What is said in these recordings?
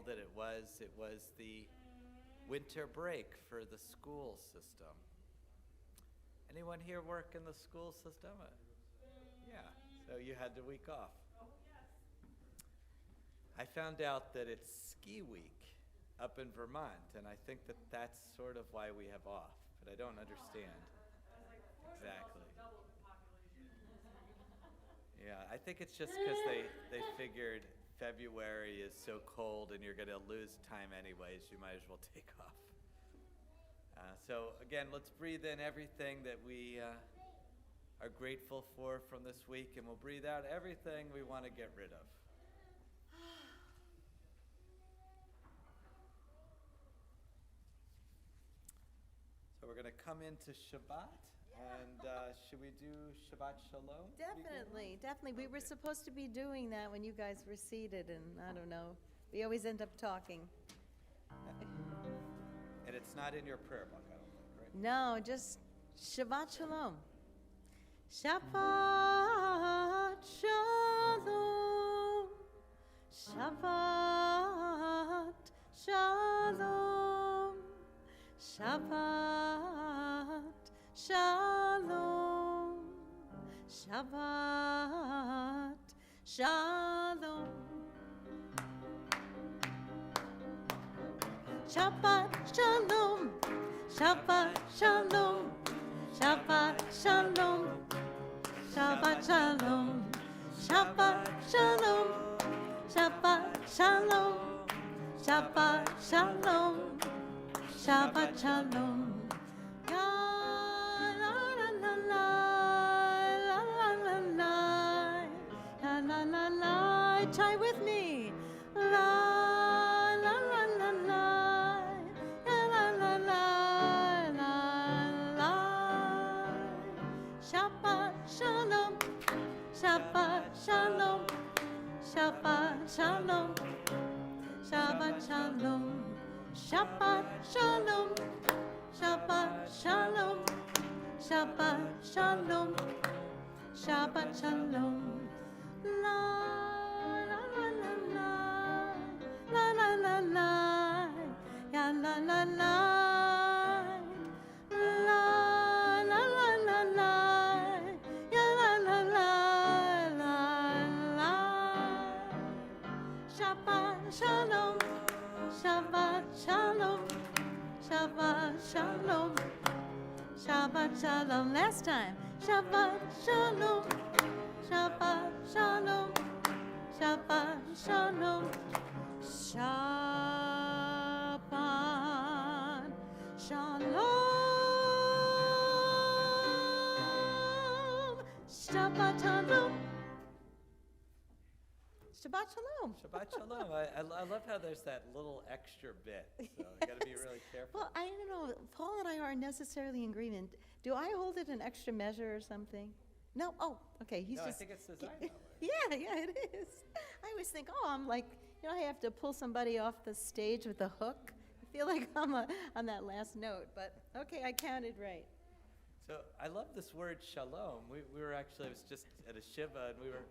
called it. It was the winter break for the school system. Anyone here work in the school system? Yeah, so you had the week off. Oh, yes. I found out that it's ski week up in Vermont, and I think that that's sort of why we have off, but I don't understand. I was like, Florida Exactly. also doubled the population. Yeah, I think it's just because they figured February is so cold and you're going to lose time anyways, you might as well take off. So again, let's breathe in everything that we are grateful for from this week, and we'll breathe out everything we want to get rid of. So we're going to come into Shabbat, and should we do Shabbat Shalom? Definitely, definitely. We were Okay. supposed to be doing that when you guys were seated, and I don't know. We always end up talking. And it's not in your prayer book, I don't think, right? No, just Shabbat Shalom. Shabbat Shalom. Shabbat Shalom. Shabbat Shalom. Shabbat Shalom. Shabbat Shalom. Shabbat Shalom. Shabbat Shalom. Shabbat Shalom. Shabbat Shalom. Shabbat Shalom. Shabbat Shalom. Shabbat Shalom. Ya la la la la la la la la la la la la. Try with me. La la la la la la la la la la la. Shabbat Shalom. Shabbat Shalom. Shabbat Shalom. Shabbat Shalom. Shabbat Shalom. Shabbat Shalom. Shabbat Shalom. Shabbat Shalom. La la la la la la la la la ya la la la la la la la la ya la la la la la. Shabbat Shalom. Shabbat Shalom. Shabbat Shalom. Shabbat Shalom. Last time. Shabbat Shalom. Shabbat Shalom. Shabbat Shalom. Shabbat Shalom. Shabbat Shalom. Shabbat Shalom. Shabbat Shalom. I love how there's that little extra bit, so you got to be really careful. Well, I don't know. Paul and I aren't necessarily in agreement. Do I hold it an extra measure or something? No? Oh, okay. He's No, I just. think it's designed that way. Yeah, it is. I always think, oh, I'm like, I have to pull somebody off the stage with a hook. I feel like I'm on that last note, but okay, I counted right. So I love this word shalom. We were actually, I was just at a shiva, and we were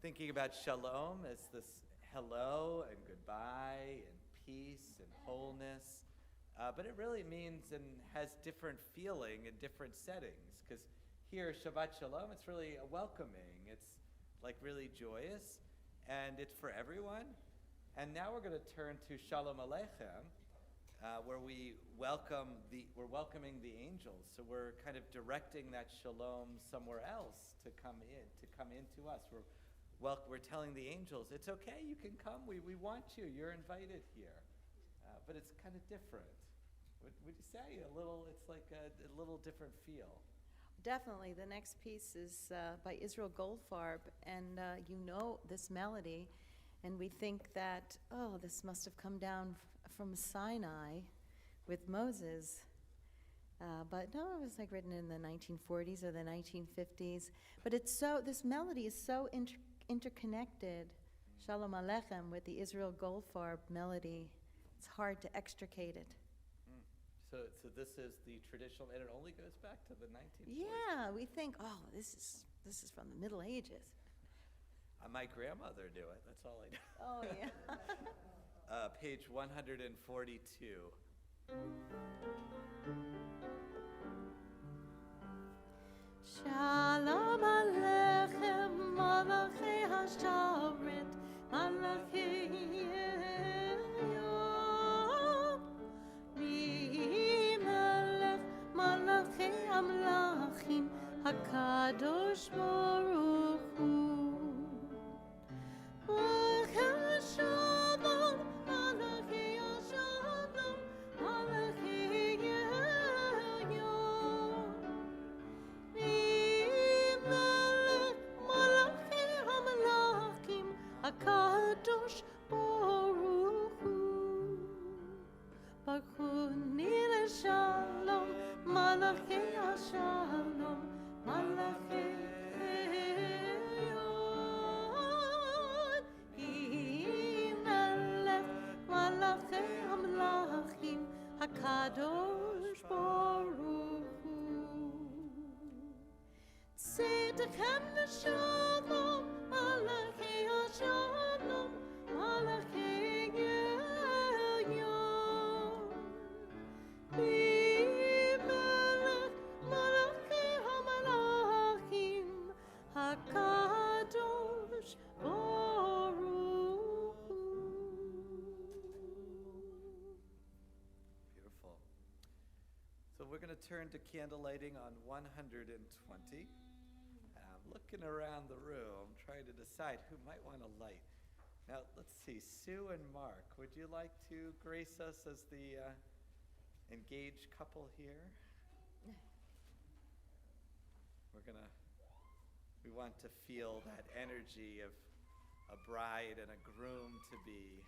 thinking about shalom as this hello and goodbye and peace and wholeness. But it really means and has different feeling in different settings. Because here, Shabbat Shalom, it's really a welcoming. It's like really joyous, and it's for everyone. And now we're going to turn to Shalom Aleichem, where we're welcoming the angels. So we're kind of directing that shalom somewhere else to come into us. We're telling the angels, it's okay, you can come. We want you. You're invited here. But it's kind of different. Would you say it's like a little different feel? Definitely. The next piece is by Israel Goldfarb, and this melody, and we think that, oh, this must have come down from Sinai with Moses. But no, it was like written in the 1940s or the 1950s. But this melody is so interconnected, Shalom Aleichem, with the Israel Goldfarb melody. It's hard to extricate it. So this is the traditional, and it only goes back to the 1940s. Yeah, we think, oh, this is from the Middle Ages. My grandmother knew it. That's all I know. Oh, yeah. page 142. Shalom Aleichem, Malachi Hasharet, Malachi Yom, Melech, Malachi Amlachim, Hakadosh Baruch Hu. Shalom, Malachi Shalom, Malachi Yom. Hakadosh Baruch Hu, Baruch Hu Nile Shalom, Malachi Shalom, Malachi Yod, Melech Malachi Amlachim, Hakadosh Baruch Hu. Tzedechem Shalom, Malachi Shalom, Malachi Yom. Melech Malachi Hamalachim, Hakadosh Baruch Hu. Beautiful. So we're going to turn to candle lighting on 120. I'm looking around the room, trying to decide who might want to light. Now, let's see, Sue and Mark, would you like to grace us as the engaged couple here? We want to feel that energy of a bride and a groom to be.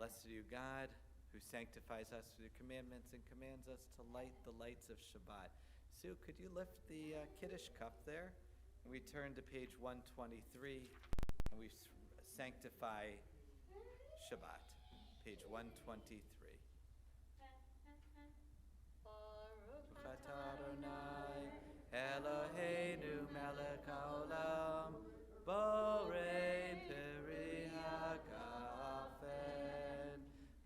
Blessed are you, God, who sanctifies us through your commandments and commands us to light the lights of Shabbat. Sue, could you lift the Kiddush cup there? And we turn to page 123, and we sanctify Shabbat. Page 123. Baruch atah Adonai, Eloheinu melech haolam, borei peri hagafen.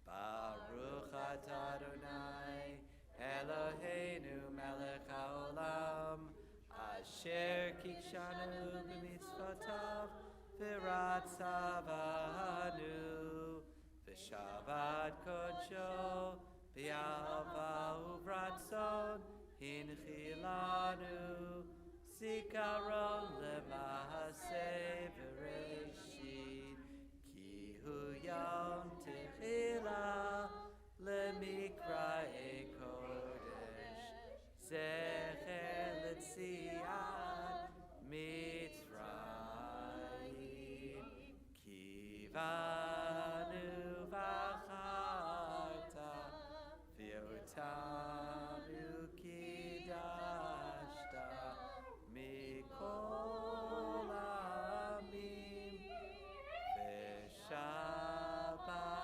Baruch atah Adonai, Eloheinu melech haolam, asher kikshanu b'mitzvotav v'ratzavanu v'shabbat kodsho v'yava uvratzon hinchilanu zikaron lema'aseh v'reshit ki hu yom techila lemikra'e kodesh zecher l'tziat mitzrayim kivanu v'acharta v'yotanu kidashta mikol amim v'shabbat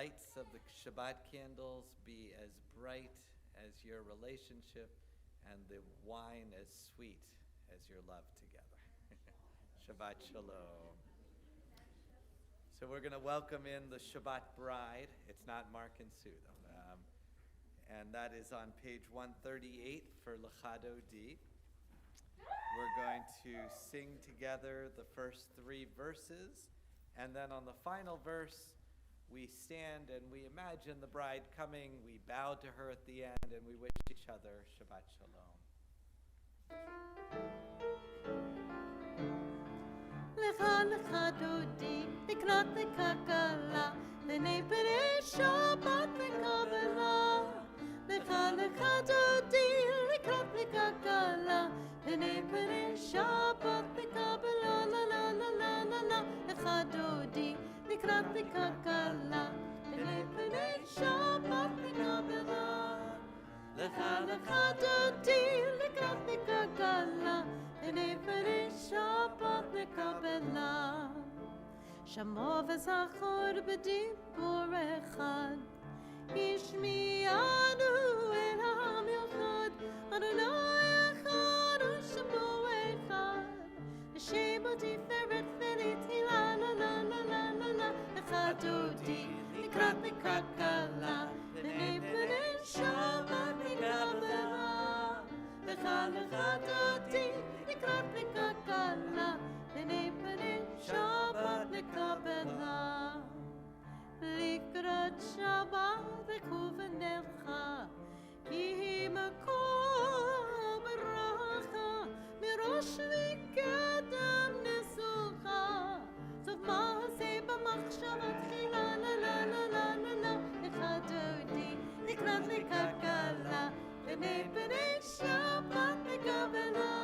lights of the Shabbat candles be as bright as your relationship, and the wine as sweet as your love together. Shabbat Shalom. So we're going to welcome in the Shabbat bride. It's not Mark and Sue, though. And that is on page 138 for Lechado D. We're going to sing together the first 3 verses, and then on the final verse, we stand and we imagine the bride coming, we bow to her at the end, and we wish each other Shabbat Shalom. Lecha lecha dodi, לקראת לכלכלה, בני פני שבת וקבלה. lecha lecha dodi, לקראת לכלכלה, בני פני שבת וקבלה. la la la la la la, lecha dodi, לקראת לכלכלה, בני פני שבת וקבלה. lecha lecha dodi, לקראת לכלכלה, בני פני שבת וקבלה. שמוע וזכור בדיבור אחד, השמיענו אל העם יחד, אדוני אחד ושמוע אחד, לשם תפארת ולתהילה. la la la la la la, lecha דודי, לקראת לכלכלה, בני פני שבת וקבלה. lecha lecha דודי, לקראת לכלכלה, בני פני שבת וקבלה. לקראת שבת וכוונך, כי מקום ברכה, מראש וקדם נסוכה. סוף מעשה במחשבה תחילה. la la la la la la, lecha דודי, לקראת לכלכלה, בני פני שבת וקבלה.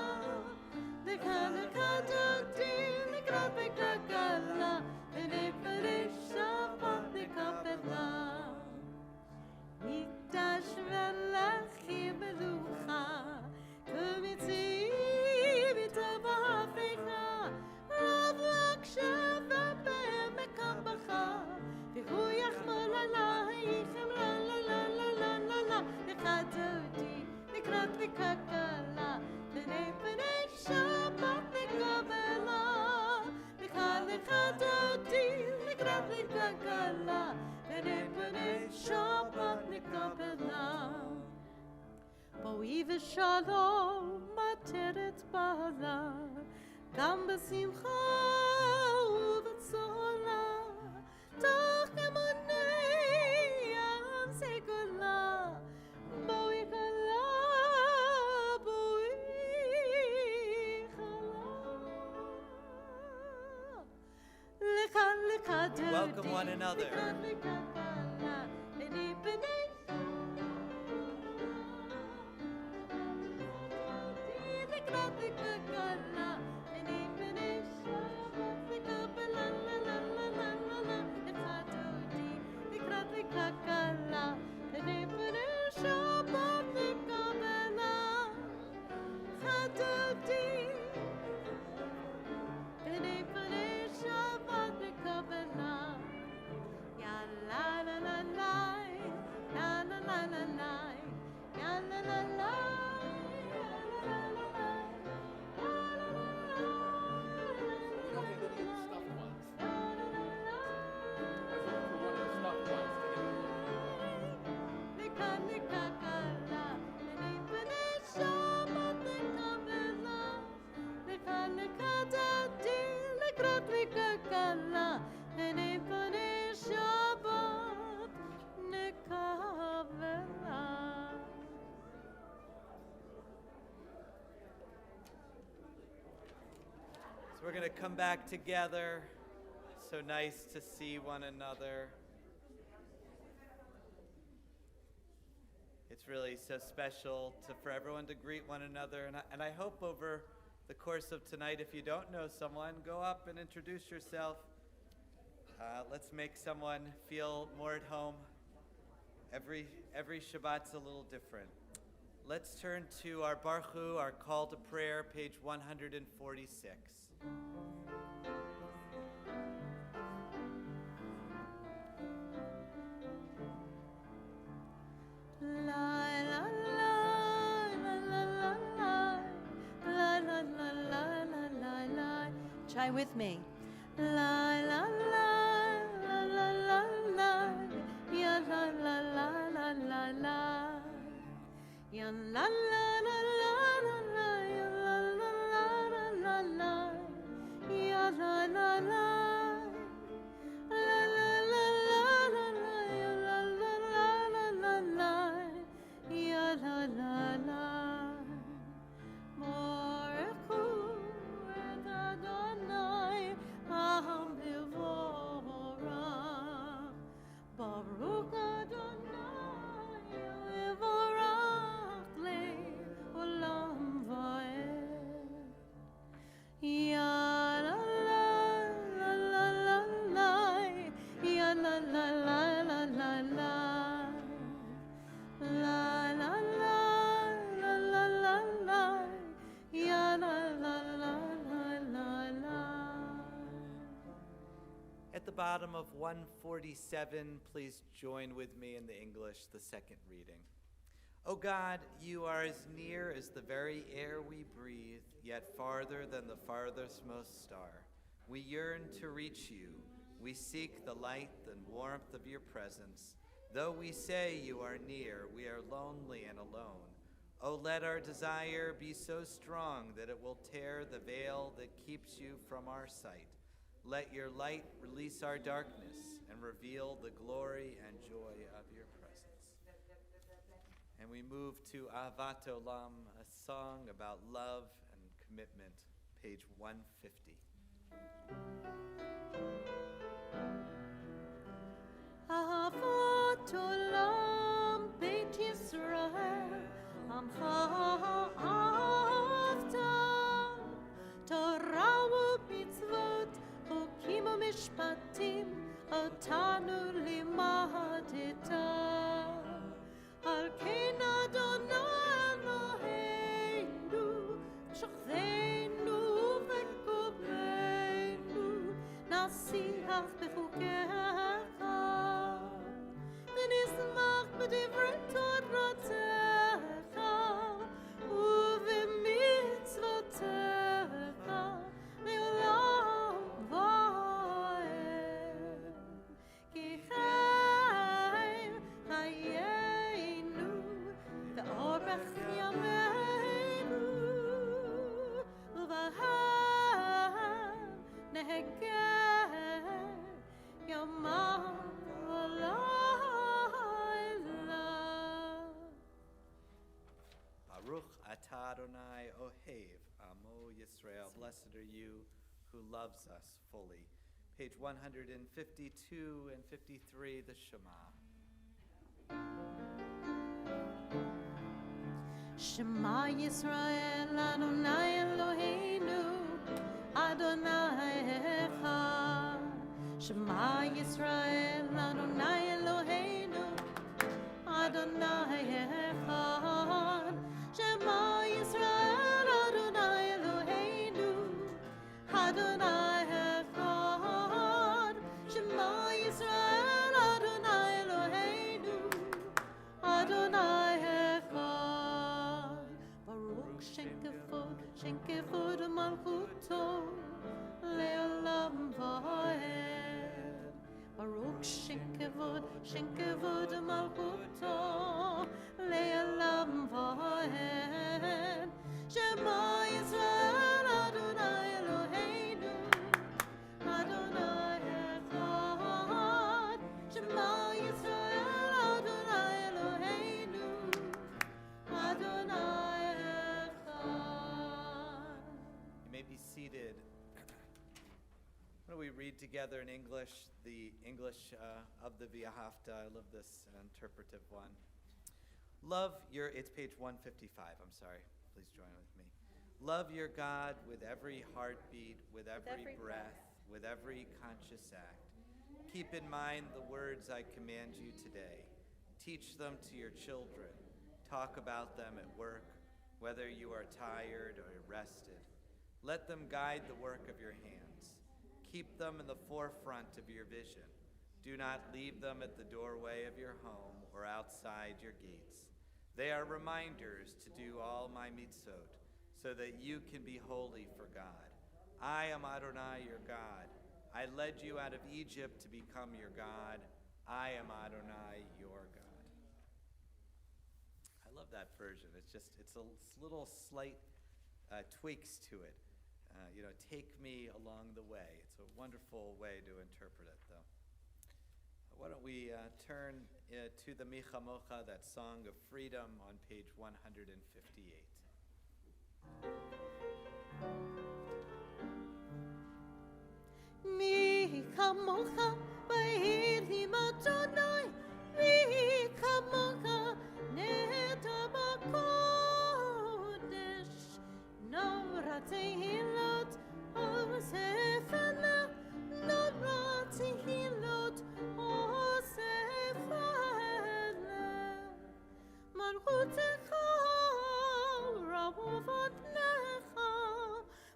lecha lecha דודי, לקראת לכלכלה, בני פני שבת וקבלה. מקדש ולחי מלוכה, כמציב איתה בהפיכה, רב להקשבה בעמק בכה, והוא יחמול עלייכם. la la la la la la la, lecha דודי, לקראת לכלכלה, בני פני שבת וקבלה. lecha lecha דודי, לקראת לכלכלה, בני פני שבת וקבלה. בואי ושלום עטרת בעלה, גם בשמחה ובצהלה, תוך אמוני עם סגולה. בואי כלה, בואי כלה. lecha lecha דודי, Welcome one another. לקראת לכלכלה, בני פני לקראת לכלכלה, בני פני שבת וקבלה. la la la la la la, lecha דודי, לקראת לכלכלה, בני פני שבת וקבלה. lecha דודי, בני פני שבת וקבלה. יה la la la la, la la la la la, יה la la la, So we're going to come back together. So nice to see one another. It's really so special for everyone to greet one another. And I hope over the course of tonight, if you don't know someone, go up and introduce yourself. Let's make someone feel more at home. Every Shabbat's a little different. Let's turn to our Baruch Hu, our call to prayer, page 146. Try with me. La la la la la la la, ya la la la la la la, ya la la la la la la, ya la la la la la, ya la la la. La la la la la la, ya la la la la la la, ya la la la. Baruchu et Adonai Ha'am Bevorach. Baruch Adonai Bevorach le'olam va'ed. Ya la la la la la la, ya la la la la la la, la la la la la la la, ya la la la la la la. At the bottom of 147, please join with me in the English, the second reading. O God, you are as near as the very air we breathe, yet farther than the farthestmost star. We yearn to reach you. We seek the light and warmth of your presence. Though we say you are near, we are lonely and alone. Oh, let our desire be so strong that it will tear the veil that keeps you from our sight. Let your light release our darkness and reveal the glory and joy of your presence. And we move to Ahavat Olam, a song about love and commitment, page 150. Ahavat Olam Beit Yisrael Amcha Ahavta Torah u'mitzvot Chukim u'mishpatim Otanu limadeta Al kein Adonai Eloheinu Shachvenu v'kobenu Nasiach b'chukecha V'nismach b'divrei Toratecha U'v'mitzvotecha Le'olam va'ed Ki chaim chayenu V'orech yameinu U'v'ahav nehegeh Yomam v'layla. Baruch atah Adonai Ohev Amo Yisrael. Blessed are you who loves us fully. Page 152 and 53, the Shema. Shema Yisrael Adonai Eloheinu Adonai Echad. Shema Yisrael Adonai Eloheinu Adonai Echad. Shema Yisrael Adonai Eloheinu Adonai Echad. Shema Yisrael Adonai Eloheinu Adonai Echad. Baruch Shenkevod Malchuto Le'olam va'ed. Baruch Shenkevod Malchuto Le'olam va'ed. Shema Yisrael Adonai Eloheinu Adonai Echad. Shema Yisrael Adonai Eloheinu Adonai Echad. You may be seated. Why don't we read together in English, the English of the V'ahavta. I love this interpretive one. It's page 155, I'm sorry. Please join with me. Love your God with every heartbeat, with every breath, with every conscious act. Keep in mind the words I command you today. Teach them to your children. Talk about them at work, whether you are tired or rested. Let them guide the work of your hands. Keep them in the forefront of your vision. Do not leave them at the doorway of your home or outside your gates. They are reminders to do all my mitzvot, so that you can be holy for God. I am Adonai, your God. I led you out of Egypt to become your God. I am Adonai, your God. I love that version. It's a little slight tweaks to it. Take me along the way. It's a wonderful way to interpret it, though. Why don't we turn to the Micha Mocha, that song of freedom, on page 158. מי כמוך באלים אדוני, מי כמוך נטע בקודש, נורא תהילות אוסף עלה, נורא תהילות אוסף עלה, מלכותך רוב אדנך,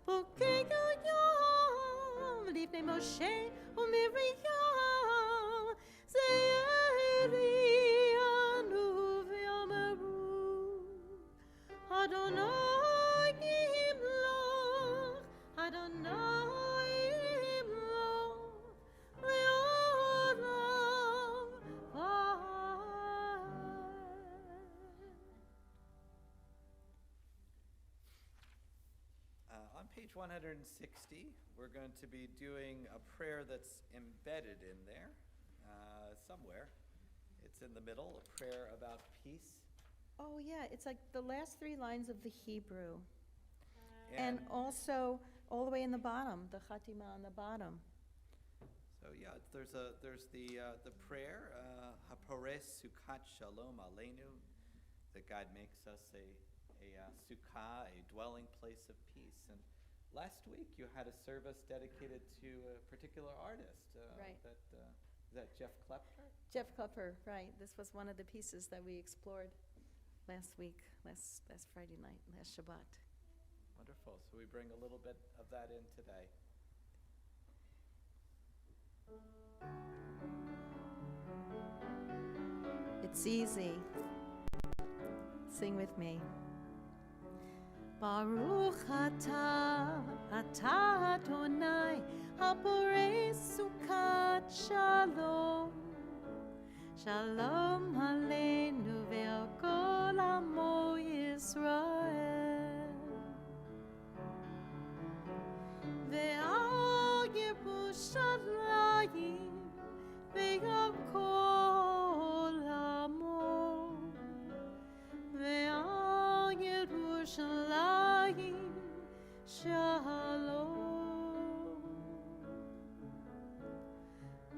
בוקי היום לפני משה ומרים, זעירינו ואמרו, אדוני ימלוך, אדוני ימלוך, לעולם ועד. On page 160, we're going to be doing a prayer that's embedded in there somewhere. It's in the middle, a prayer about peace. Oh, yeah, it's like the last three lines of the Hebrew. And also, all the way in the bottom, the Chatima on the bottom. So yeah, there's the prayer, Hapores Sukkot Shalom Aleinu, that God makes us a sukkah, a dwelling place of peace. And last week you had a service dedicated to a particular artist. Right. Is that Jeff Klepper? Jeff Klepper, right. This was one of the pieces that we explored last week, last Friday night, last Shabbat. Wonderful. So we bring a little bit of that in today. It's easy. Sing with me. Baruch atah Adonai, haporei sukkot shalom. Shalom aleinu ve'al kol amo Yisrael. Ve'al Yerushalayim ve'al kol amo. Ve'al Yerushalayim shalom.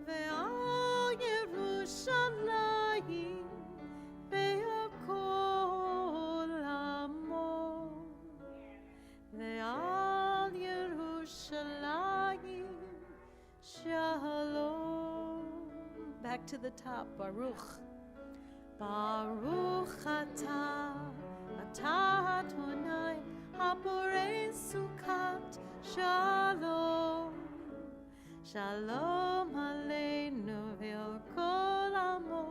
Ve'al Yerushalayim ve'al kol amo. Ve'al Yerushalayim shalom. Back to the top, Baruch. Baruch atah Adonai, haporei sukkot shalom. Shalom aleinu ve'al kol amo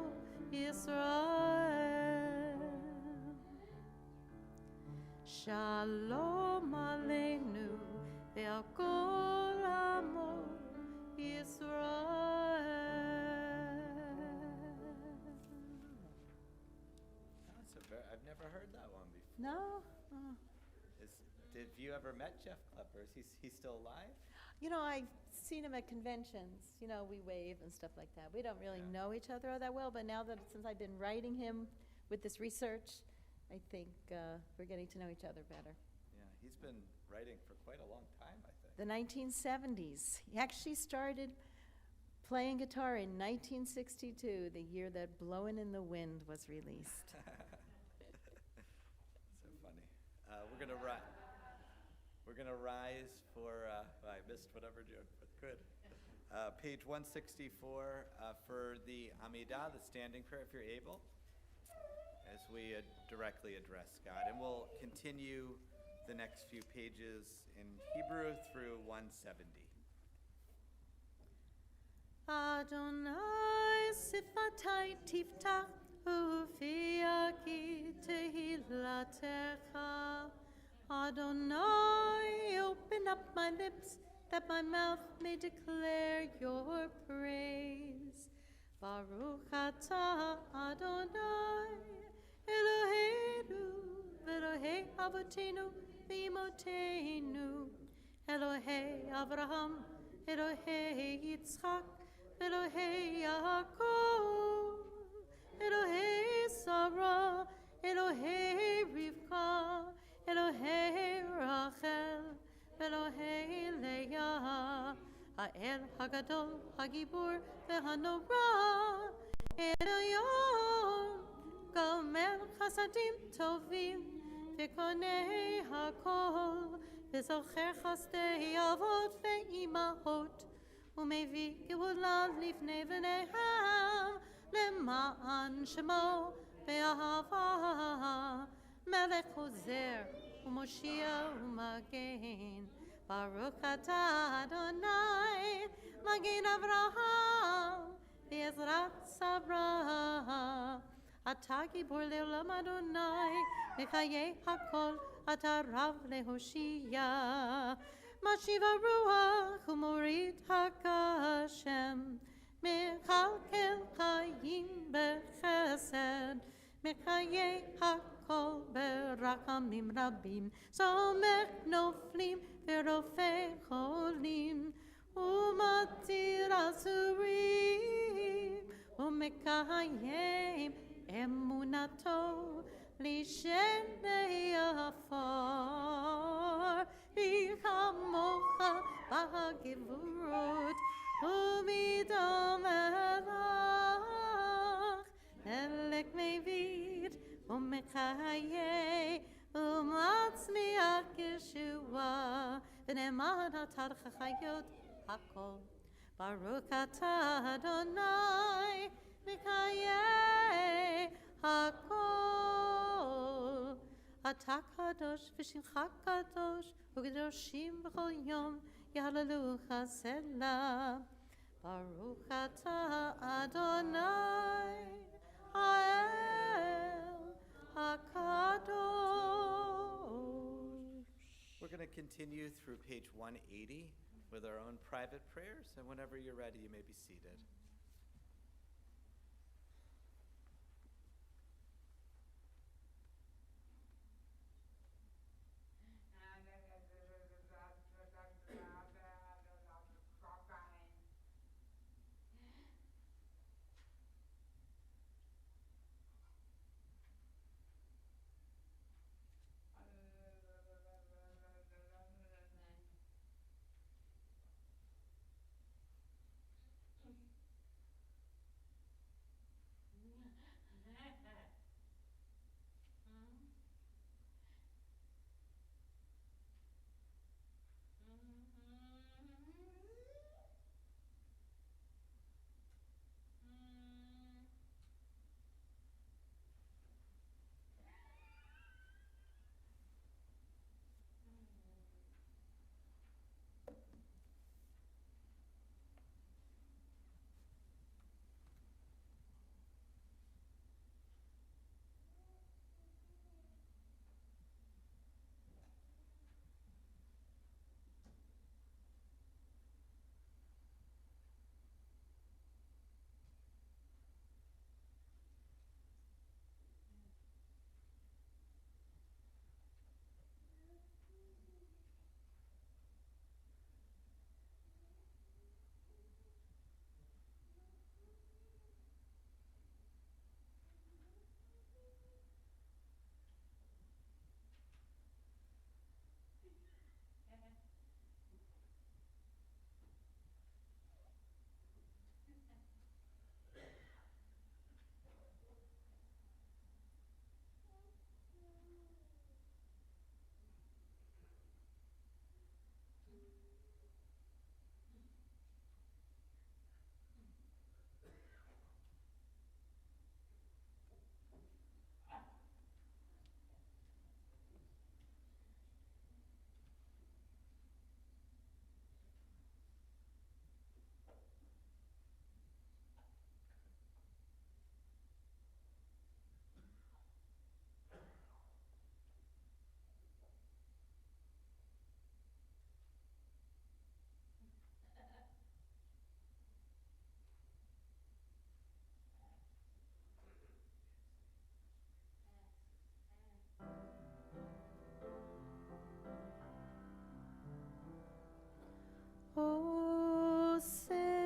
Yisrael. Shalom aleinu ve'al kol amo Yisrael. I've never heard that one before. No? Oh. Have you ever met Jeff Klepper? Is he still alive? I've seen him at conventions. We wave and stuff like that. We don't really know each other all that well, but now since I've been writing him with this research, I think we're getting to know each other better. Yeah, he's been writing for quite a long time, I think. The 1970s. He actually started playing guitar in 1962, the year that Blowin' in the Wind was released. So funny. We're gonna rise for. I missed whatever joke, but good. Page 164 for the Amidah, the standing prayer, if you're able, as we directly address God, and we'll continue the next few pages in Hebrew through 170. Adonai sifatai tiftach ufiaki tehilatecha Adonai, open up my lips, that my mouth may declare your praise. Baruch atah Adonai, Eloheinu, Elohei Avotenu, V'imotenu, Elohei Avraham, Elohei Yitzchak, Elohei Yaakov, Elohei Sarah, Elohei Rivka, Elohei Rachel, Elohei Leah, Ha'el Hagadol, Hagibur, Ve'hanora, Eloyon, Gomer Chasadim Tovim, Ve'konei Hakol, Ve'zocher Chasdei Avot Ve'imahot, U'mevi Geula Livnei V'neihem, Lema'an Shemo Ve'ahava, Melech Hozer, U'Moshiach U'Magen, Baruch atah Adonai, Magen Avraham, Ve'ezrat Sarah, Atah Gibor Le'olam Adonai, Mechayei Hakol, Atah Rav Lehoshia, Mashiv HaRuach U'Morid HaGashem, Mechalkel Chayim B'Chesed, Mechayei Hakol Berachamim Rabim, Somech Noflim V'Rofei Cholim, U'Matir Asurim, U'Mekayim Emunato, Lishenei Afar, V'chamocha B'Gevurot, U'Midam Elach, Elek Mevid, U'Mechayei, U'Matzmiach Yeshua, V'ne'eman Atar Chachayot Hakol, Baruch atah Adonai, Mechayei Hakol, Atah Kadosh V'Shimcha Kadosh, U'Kedoshim B'chol Yom, Yahalelucha Selah. Baruch atah Adonai, Ha'el HaKadosh. We're going to continue through page 180 with our own private prayers, and whenever you're ready, you may be seated.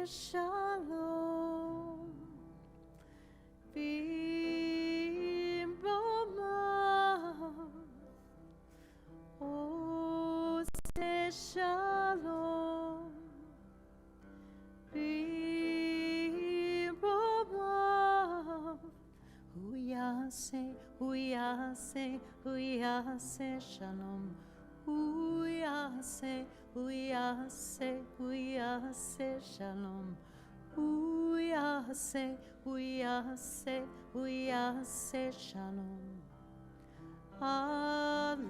shalom. Bimromav. Ose shalom. Bimromav. Huyase, huyase, huyase shalom. Huyase, huyase, huyase shalom. Huyase, huyase, huyase shalom. Alleluia.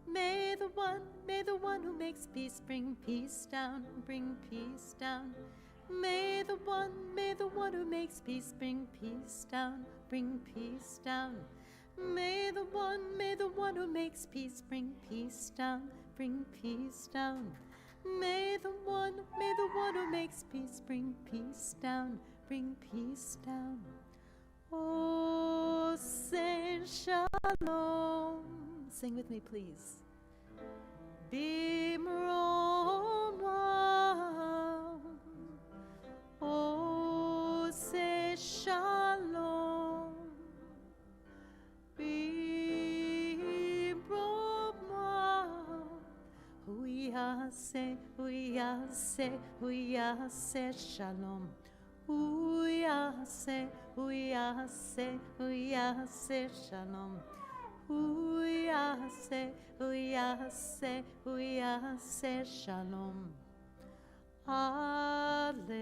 May the one who makes peace bring peace down, bring peace down. May the one who makes peace bring peace down, bring peace down. May the one who makes peace bring peace down, bring peace down. May the one who makes peace bring peace down, bring peace down. Oh, say shalom. Sing with me, please. Bimroma. Oh, say shalom. Bimroma. Huyase, huyase, huyase shalom. Huyase, huyase, huyase shalom. Huyase, huyase, huyase shalom. Alleluia.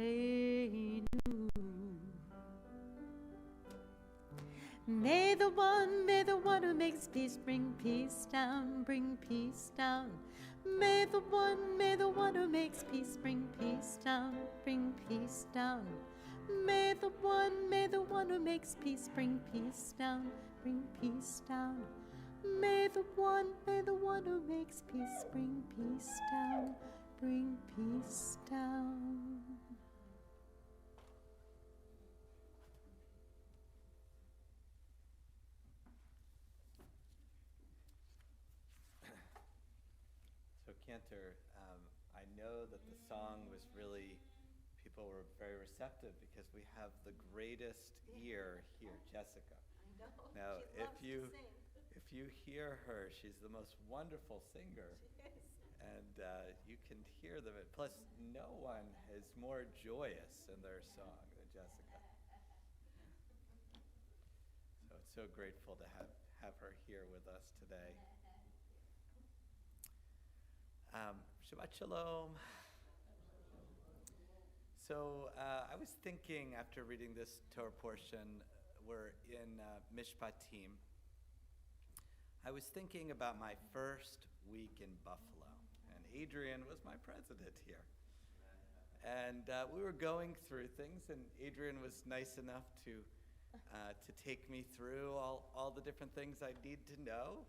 May the one who makes peace bring peace down, bring peace down. May the one who makes peace bring peace down, bring peace down. May the one who makes peace bring peace down, bring peace down. May the one who makes peace bring peace down, bring peace down. So Cantor, I know that the song was really, people were very receptive because we have the greatest ear here, Jessica. I know. Now, She if loves you to sing. if you hear her, she's the most wonderful singer, She is. and you can hear them. Plus, no one is more joyous in their song than Jessica. So it's so grateful to have her here with us today. Shabbat Shalom. So I was thinking after reading this Torah portion, we're in Mishpatim. I was thinking about my first week in Buffalo, and Adrian was my president here. And we were going through things, and Adrian was nice enough to take me through all the different things I need to know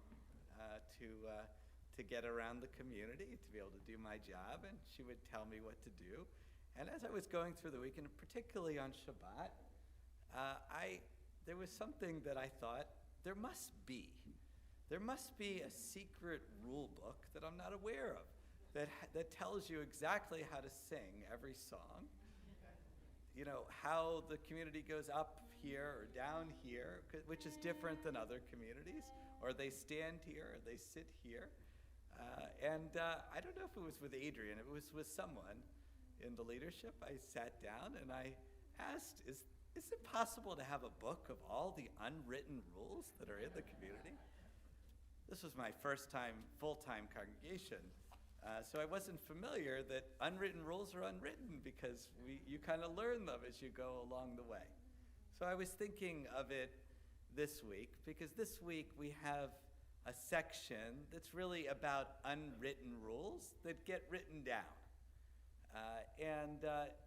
to get around the community, to be able to do my job, and she would tell me what to do. And as I was going through the weekend, particularly on Shabbat, there was something that I thought there must be a secret rule book that I'm not aware of that tells you exactly how to sing every song. You know, how the community goes up here or down here, which is different than other communities, or they stand here or they sit here. And I don't know if it was with Adrian, it was with someone in the leadership. I sat down and I asked, is it possible to have a book of all the unwritten rules that are in the community? This was my first time, full-time congregation. So I wasn't familiar that unwritten rules are unwritten because you kind of learn them as you go along the way. So I was thinking of it this week because this week we have a section that's really about unwritten rules that get written down.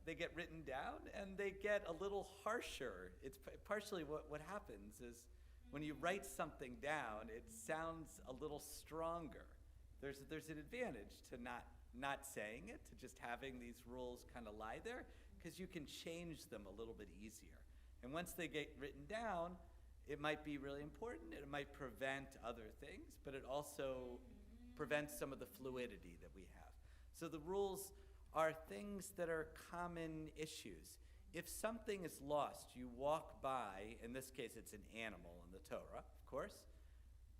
They get written down and they get a little harsher. It's partially what happens is when you write something down, it sounds a little stronger. There's an advantage to not saying it, to just having these rules kind of lie there, because you can change them a little bit easier. And once they get written down, it might be really important. It might prevent other things, but it also prevents some of the fluidity that we have. So the rules are things that are common issues. If something is lost, you walk by, in this case it's an animal in the Torah, of course,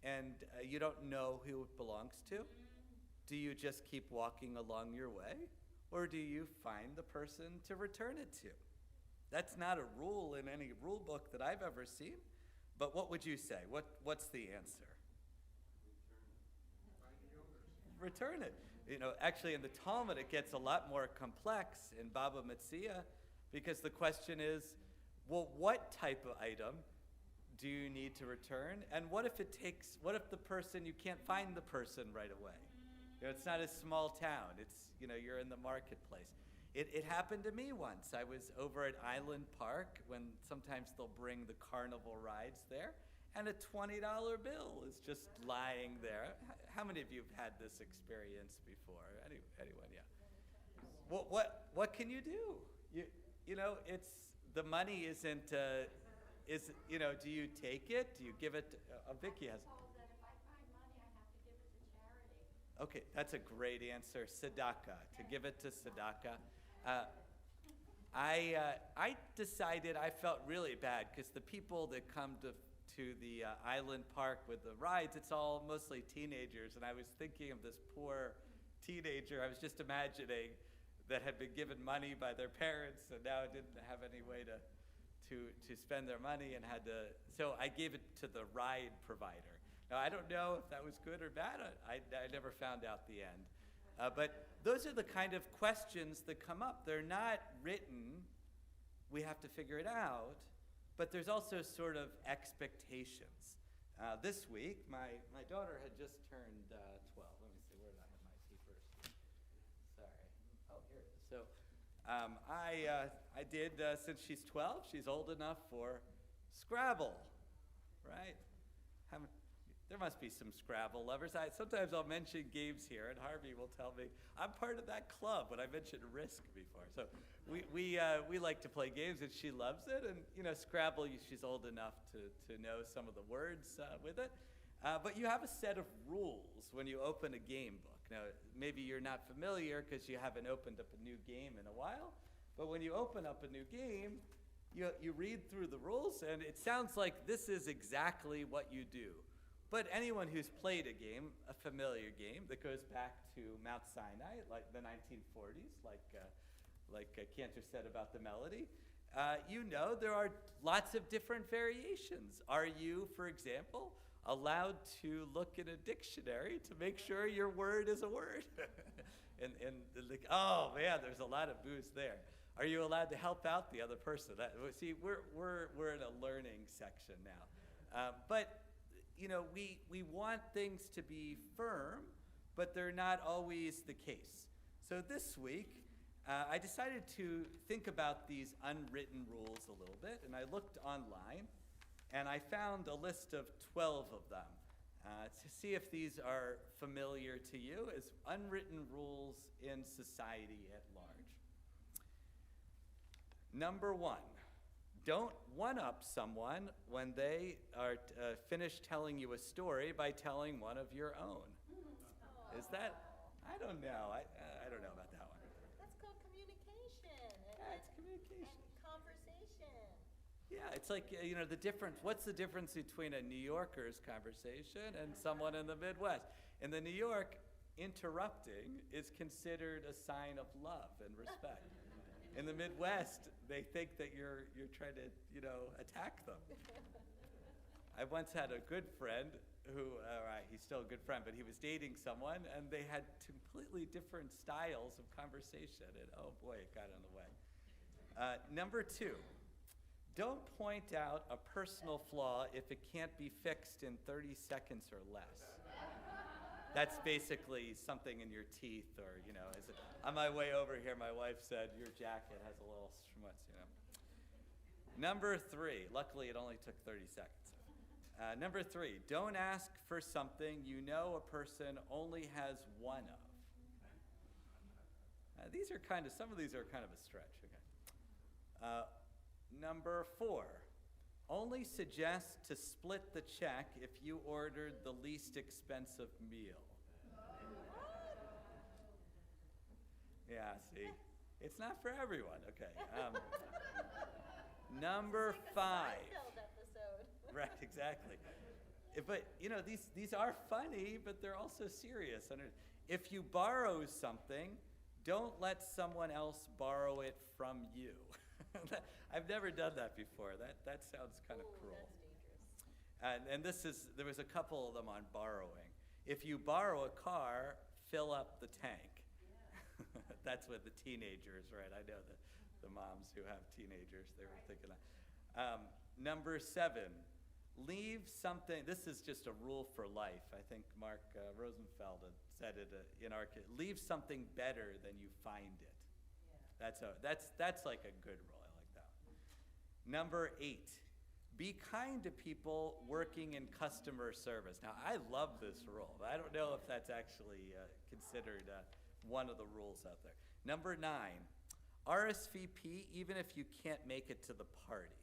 and you don't know who it belongs to, do you just keep walking along your way? Or do you find the person to return it to? That's not a rule in any rule book that I've ever seen, but what would you say? What's the answer? Return it. You know, actually in the Talmud it gets a lot more complex in Baba Metzia, because the question is, well, what type of item do you need to return? And what if the person, you can't find the person right away? You know, it's not a small town. It's, you know, you're in the marketplace. It happened to me once. I was over at Island Park when sometimes they'll bring the carnival rides there, and a $20 bill is just lying there. How many of you have had this experience before? Anyone, yeah. What can you do? You know, it's, the money isn't, you know, do you take it? Do you give it? Vicky has. Told that if I find money, I have to give it to charity. Okay, that's a great answer. Tzedakah, to give it to tzedakah. I decided, I felt really bad because the people that come to the Island Park with the rides, it's all mostly teenagers, and I was thinking of this poor teenager. I was just imagining that had been given money by their parents and now didn't have any way to spend their money and had to, so I gave it to the ride provider. Now, I don't know if that was good or bad. I never found out the end. But those are the kind of questions that come up. They're not written. We have to figure it out. But there's also sort of expectations. This week, my daughter had just turned 12. Let me see, where did I have my papers? Sorry. Oh, here it is. So I did, since she's 12, she's old enough for Scrabble, right? There must be some Scrabble lovers. Sometimes I'll mention games here, and Harvey will tell me, I'm part of that club when I mentioned Risk before. So we like to play games, and she loves it. And, you know, Scrabble, she's old enough to know some of the words with it. But you have a set of rules when you open a game book. Now, maybe you're not familiar because you haven't opened up a new game in a while. But when you open up a new game, you read through the rules, and it sounds like this is exactly what you do. But anyone who's played a game, a familiar game that goes back to Mount Sinai, like the 1940s, like Cantor said about the melody, you know there are lots of different variations. Are you, for example, allowed to look in a dictionary to make sure your word is a word? and like, oh man, there's a lot of booze there. Are you allowed to help out the other person? See, we're in a learning section now, but. You know, we want things to be firm, but they're not always the case. So this week, I decided to think about these unwritten rules a little bit, and I looked online, and I found a list of 12 of them to see if these are familiar to you as unwritten rules in society at large. Number 1. Don't one-up someone when they are finished telling you a story by telling one of your own. Is that? I don't know. I don't know about that one. That's called communication. Yeah, it's communication. Conversation. Yeah, it's like, you know, the difference. What's the difference between a New Yorker's conversation and someone in the Midwest? In the New York, interrupting is considered a sign of love and respect. In the Midwest, they think that you're trying to, you know, attack them. I once had a good friend who, he's still a good friend, but he was dating someone, and they had completely different styles of conversation, and oh boy, it got in the way. Number 2, don't point out a personal flaw if it can't be fixed in 30 seconds or less. That's basically something in your teeth, or, you know, on my way over here, my wife said, your jacket has a little schmutz, you know. Number 3, luckily it only took 30 seconds. Number 3, don't ask for something you know a person only has one of. Some of these are kind of a stretch, okay. Number 4, only suggest to split the check if you ordered the least expensive meal. Yeah, see, it's not for everyone. Okay. Number 5. Right, exactly. But these are funny, but they're also serious. If you borrow something, don't let someone else borrow it from you. I've never done that before. That sounds kind of cruel. That's dangerous. There was a couple of them on borrowing. If you borrow a car, fill up the tank. That's what the teenagers, right? I know the moms who have teenagers, they were thinking that. Number 7, leave something. This is just a rule for life. I think Mark Rosenfeld had said it in our kid. Leave something better than you find it. Yeah. That's like a good rule. I like that one. Number 8, be kind to people working in customer service. Now, I love this rule, but I don't know if that's actually considered one of the rules out there. Number 9, RSVP even if you can't make it to the party.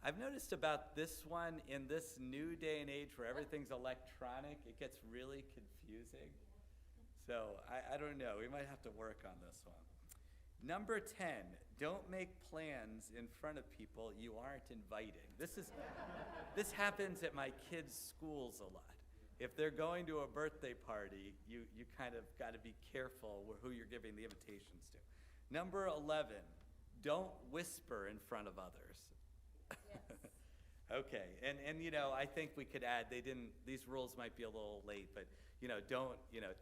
I've noticed about this one, in this new day and age where everything's electronic, it gets really confusing. So I don't know, we might have to work on this one. Number 10, don't make plans in front of people you aren't inviting. This happens at my kids' schools a lot. If they're going to a birthday party, you kind of got to be careful who you're giving the invitations to. Number 11, don't whisper in front of others. Yes. Okay, and I think we could add, these rules might be a little late, but don't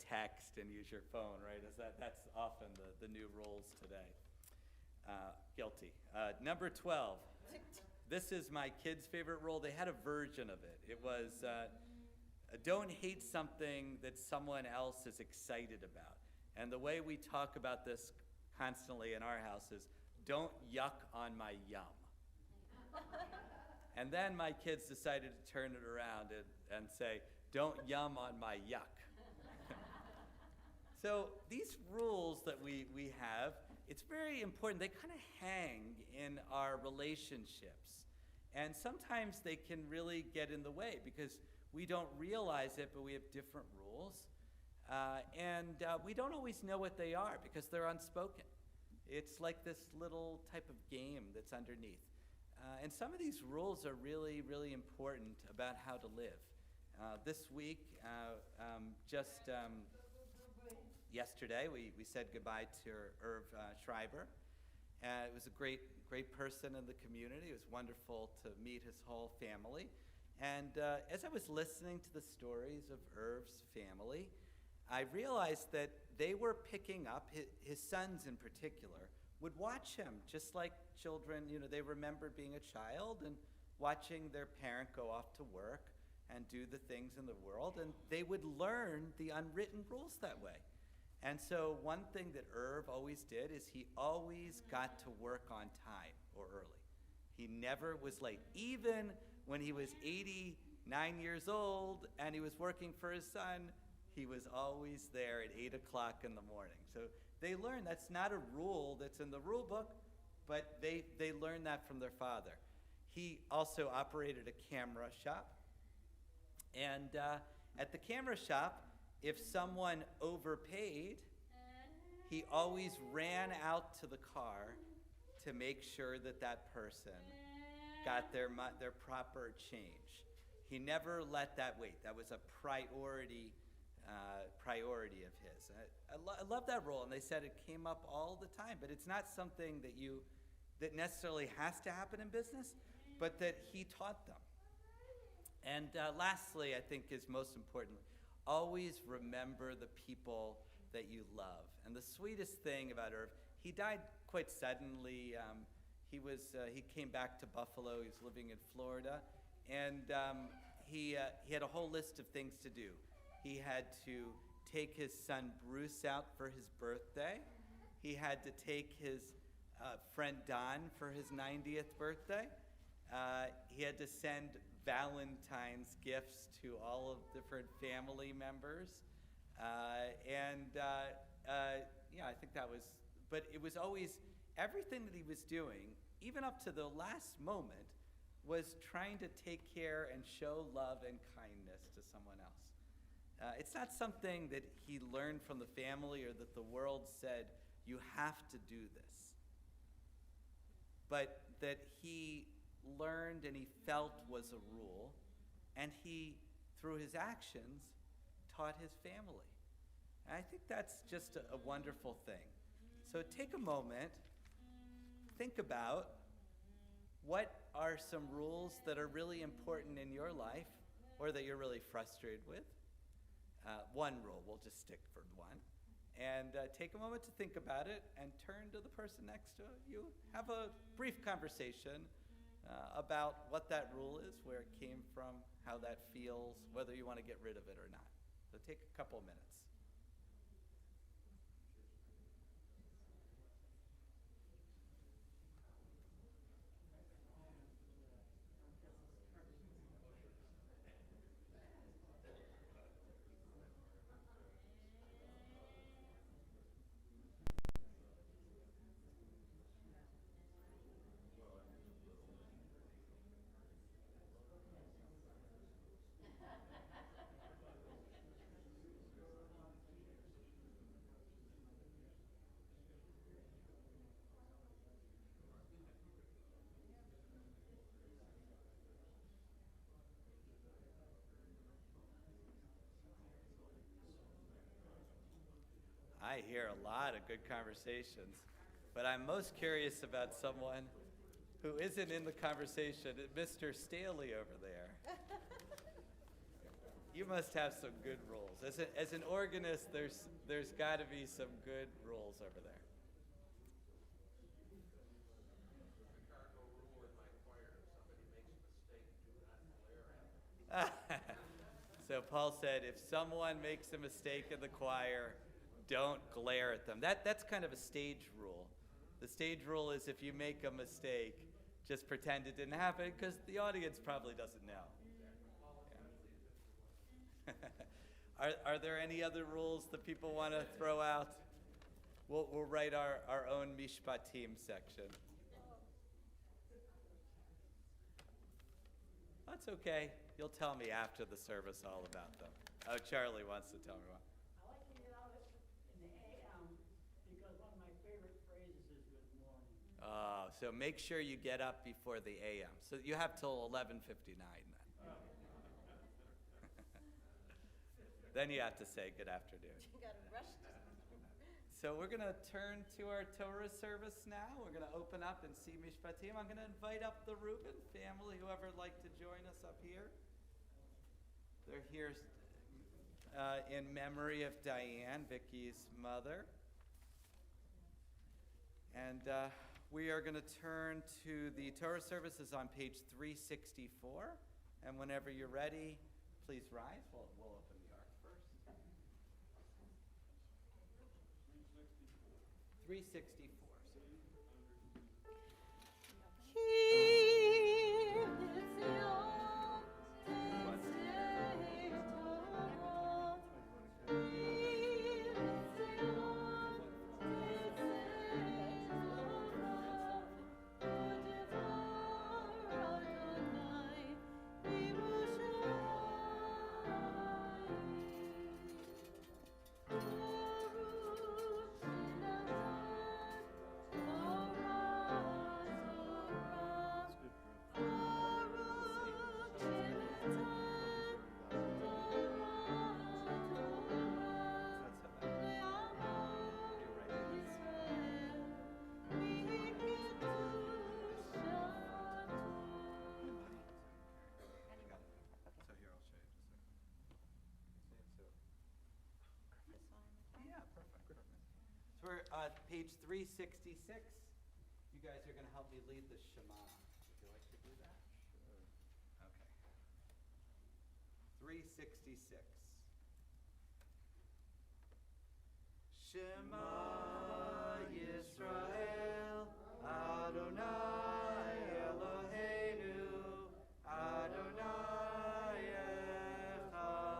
text and use your phone, right? That's often the new rules today. Guilty. Number 12, this is my kids' favorite rule. They had a version of it. It was, don't hate something that someone else is excited about. And the way we talk about this constantly in our house is, don't yuck on my yum. And then my kids decided to turn it around and say, don't yum on my yuck. So these rules that we have, it's very important. They kind of hang in our relationships. And sometimes they can really get in the way because we don't realize it, but we have different rules. And we don't always know what they are because they're unspoken. It's like this little type of game that's underneath. And some of these rules are really, really important about how to live. This week, yesterday, we said goodbye to Erev Schreiber. It was a great person in the community. It was wonderful to meet his whole family. And as I was listening to the stories of Erev's family, I realized that they were picking up, his sons in particular, would watch him just like children. They remembered being a child and watching their parent go off to work and do the things in the world, and they would learn the unwritten rules that way. And so one thing that Erev always did is he always got to work on time or early. He never was late. Even when he was 89 years old and he was working for his son, he was always there at 8 o'clock in the morning. So they learned that's not a rule that's in the rule book, but they learned that from their father. He also operated a camera shop. And at the camera shop, if someone overpaid, he always ran out to the car to make sure that person got their proper change. He never let that wait. That was a priority of his. I love that rule, and they said it came up all the time, but it's not something that necessarily has to happen in business, but that he taught them. And lastly, I think is most important, always remember the people that you love. And the sweetest thing about Erev, he died quite suddenly. He came back to Buffalo. He was living in Florida, and he had a whole list of things to do. He had to take his son Bruce out for his birthday. He had to take his friend Don for his 90th birthday. He had to send Valentine's gifts to all of different family members. I think that was, but it was always, everything that he was doing, even up to the last moment, was trying to take care and show love and kindness to someone else. It's not something that he learned from the family or that the world said you have to do this. But that he learned and he felt was a rule, and he, through his actions, taught his family. And I think that's just a wonderful thing. So take a moment, think about what are some rules that are really important in your life or that you're really frustrated with. One rule, we'll just stick for one. And take a moment to think about it and turn to the person next to you. Have a brief conversation about what that rule is, where it came from, how that feels, whether you want to get rid of it or not. So take a couple of minutes. I hear a lot of good conversations, but I'm most curious about someone who isn't in the conversation, Mr. Staley over there. You must have some good rules. As an organist, there's got to be some good rules over there. So Paul said, if someone makes a mistake in the choir, don't glare at them. That's kind of a stage rule. The stage rule is if you make a mistake, just pretend it didn't happen, because the audience probably doesn't know. Yeah. Are there any other rules that people want to throw out? We'll write our own Mishpatim section. That's okay. You'll tell me after the service all about them. Oh, Charlie wants to tell me one. I like to get out in the AM because one of my favorite phrases is good morning. So make sure you get up before the AM. So you have till 11:59 then. Then you have to say good afternoon. You got to rush. So we're going to turn to our Torah service now. We're going to open up and see Mishpatim. I'm going to invite up the Reuben family, whoever would like to join us up here. They're here in memory of Diane, Vicky's mother. And we are going to turn to the Torah services on page 364. And whenever you're ready, please rise. We'll open the ark first. 364. We're page 366. You guys are going to help me lead the Shema. Would you like to do that? Sure. Okay. 366. Shema Yisrael, Adonai Eloheinu, Adonai Echad.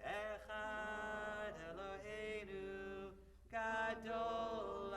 Echad Eloheinu, Gadol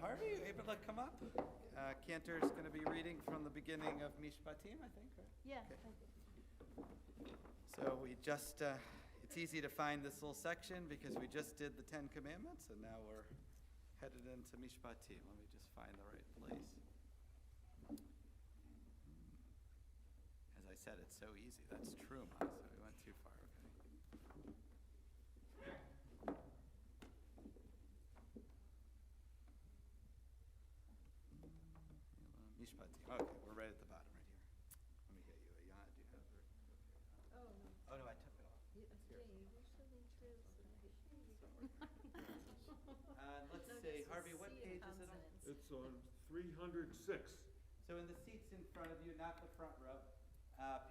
Harvey, you able to come up? Cantor's going to be reading from the beginning of Mishpatim, I think, right? Yeah. So we just, it's easy to find this little section because we just did the 10 Commandments, and now we're headed into Mishpatim. Let me just find the right place. As I said, it's so easy. That's true, so we went too far. Okay. Mishpatim. Okay, we're right at the bottom right here. Let me get you a yad. Do you have it? Oh, no. Oh, no, I took it off. Let's see, Harvey, what page is it on? It's on 306. So in the seats in front of you, not the front row,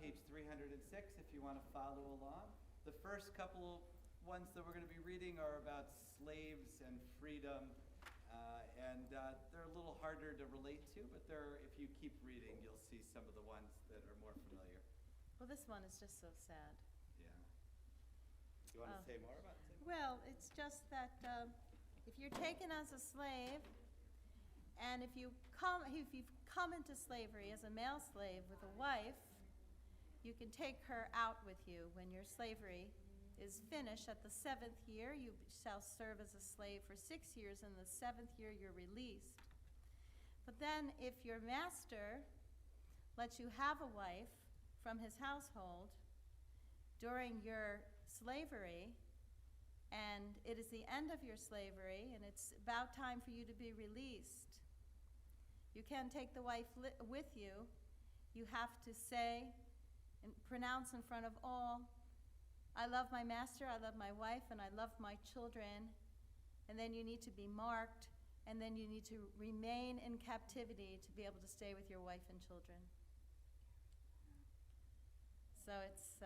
page 306, if you want to follow along. The first couple ones that we're going to be reading are about slaves and freedom, and they're a little harder to relate to, but if you keep reading, you'll see some of the ones that are more familiar. Well, this one is just so sad. Yeah. You want to say more about it? Well, it's just that if you're taken as a slave, and if you've come into slavery as a male slave with a wife, you can take her out with you when your slavery is finished. At the 7th year, you shall serve as a slave for 6 years, and the 7th year you're released. But then if your master lets you have a wife from his household during your slavery, and it is the end of your slavery, and it's about time for you to be released, you can't take the wife with you. You have to say and pronounce in front of all, I love my master, I love my wife, and I love my children. And then you need to be marked, and then you need to remain in captivity to be able to stay with your wife and children. So it's,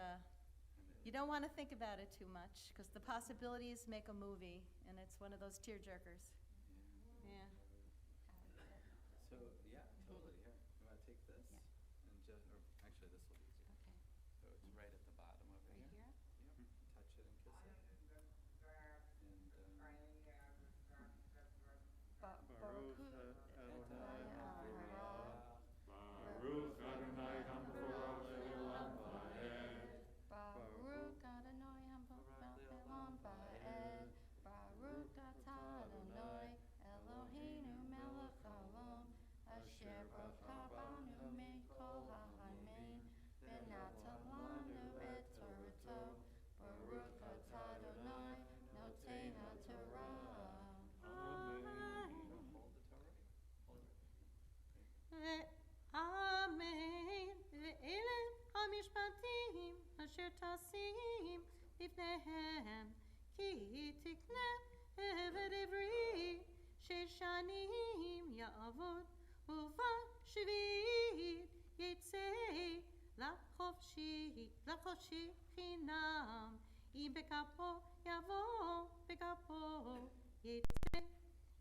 you don't want to think about it too much, because the possibilities make a movie, and it's one of those tearjerkers. Yeah. So, yeah, totally. Here, you want to take this? Yeah. And just, or actually, this will be easier. Okay. So it's right at the bottom over Right here. here? Yep. Touch it and kiss it. Baruch Adonai Baruch Adonai Hamporah Le'olam Va'ed. Baruch Adonai Le'olam Va'ed. Baruch atah Adonai Eloheinu melech haolam asher baraka banu mikol ha'amein v'natan lanu et Torato. Baruch atah Adonai notei haTorah. Amen. ואלה המשפטים אשר תשים לפניהם, כי תקנה עבד עברי 6 שנים יעבוד, ובשביעית יצא לחופשי חינם. אם בכפו יבוא, בכפו יצא.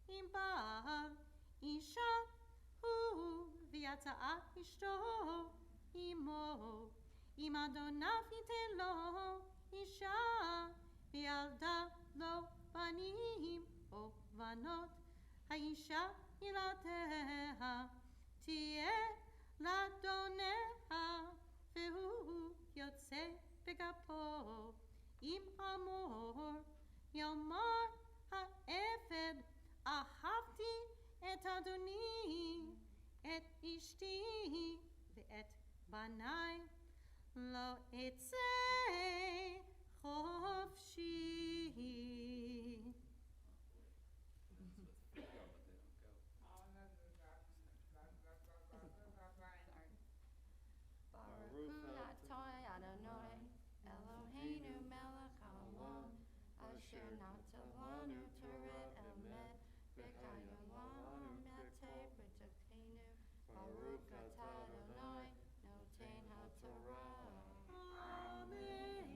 אם בעל אישה הוא ויצאה אשתו עמו, אם אדוניו ייתן לו אישה וילדה לו בנים או בנות, האישה ילדיה תהיה לאדוניה, והוא יוצא בכפו. אם אמור יאמר העבד, אהבתי את אדוני, את אשתי ואת בניי, לא אצא חופשי. Baruch atah Adonai Eloheinu melech haolam asher natan lanu Torah emet v'kayom lanu metei b'tokenu. Baruch atah Adonai noten haTorah. Amen.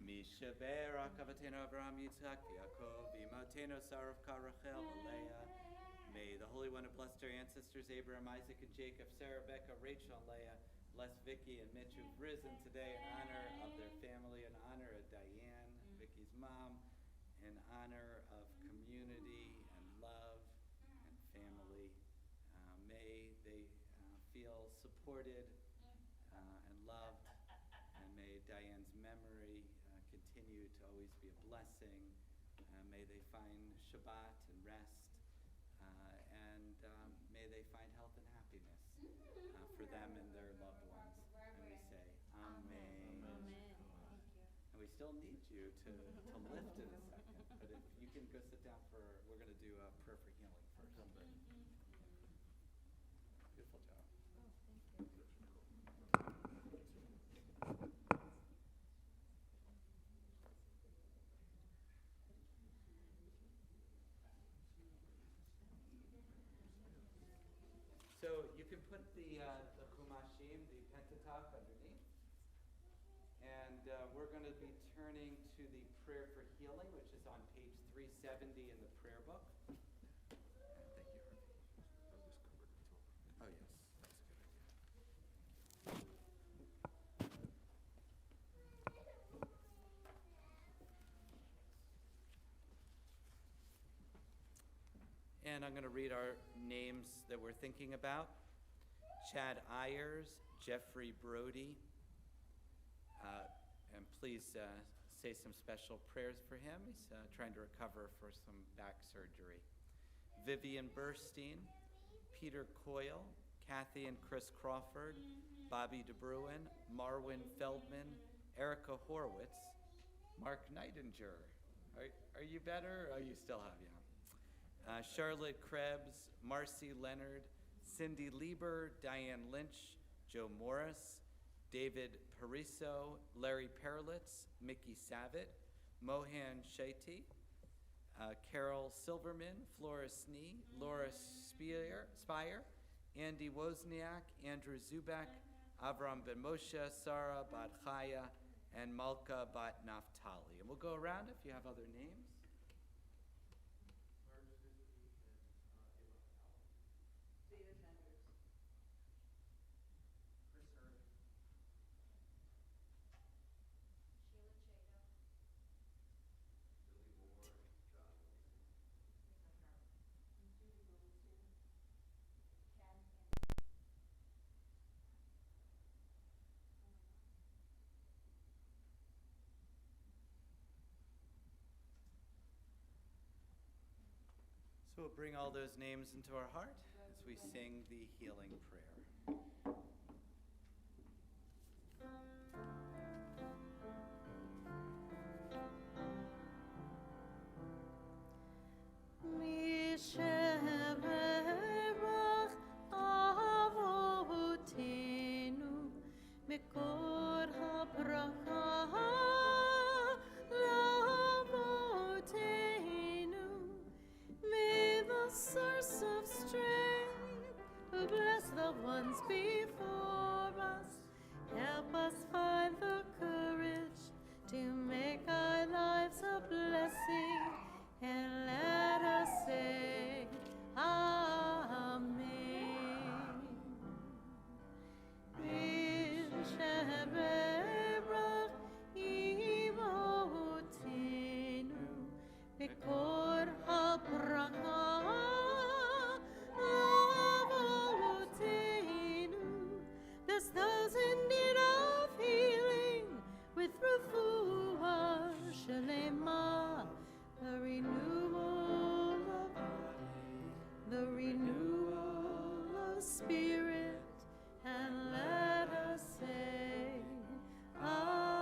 Mishaberak Avatenu Abraham Yitzhak Yaakov Imotenu Sarivka Rachel Leah. May the Holy One have blessed our ancestors Abraham, Isaac, and Jacob, Sarah, Becca, Rachel, and Leah. Bless Vicky and Mitch who've risen today in honor of their family, in honor of Diane, Vicky's mom, in honor of community and love. feel supported and loved. And may Diane's memory continue to always be a blessing. May they find Shabbat and rest. And may they find health and happiness for them and their loved ones. And we say, Amen. Amen. And we still need you to lift in a second. But if you can go sit down we're going to do a prayer for healing first. Beautiful job. So you can put the Chumashim, the Pentateuch, underneath. And we're going to be turning to the prayer for healing, which is on page 370 in the prayer book. Thank you, Harvey. Oh, yes. That's a good idea. And I'm going to read our names that we're thinking about. Chad Ayers, Jeffrey Brody. And please say some special prayers for him. He's trying to recover for some back surgery. Vivian Burstein, Peter Coyle, Kathy and Chris Crawford, Bobby DeBruin, Marwin Feldman, Erica Horwitz, Mark Neidinger. Are you better? Oh, you still have, yeah. Charlotte Krebs, Marcy Leonard, Cindy Lieber, Diane Lynch, Joe Morris, David Pariso, Larry Perlitz, Mickey Savitt, Mohan Shetty, Carol Silverman, Flora Snee, Laura Spire, Andy Wozniak, Andrew Zubak, Avram Ben Moshe, Sarah Bat Chaya, and Malka Bat Naftali. And we'll go around if you have other names. So we'll bring all those names into our heart as we sing the healing prayer. Source of strength, bless the ones before us. Help us find the courage to make our lives a blessing, and let us say, Amen. There's those in need of healing with refuah shalema, the renewal of spirit, and let us say, Amen.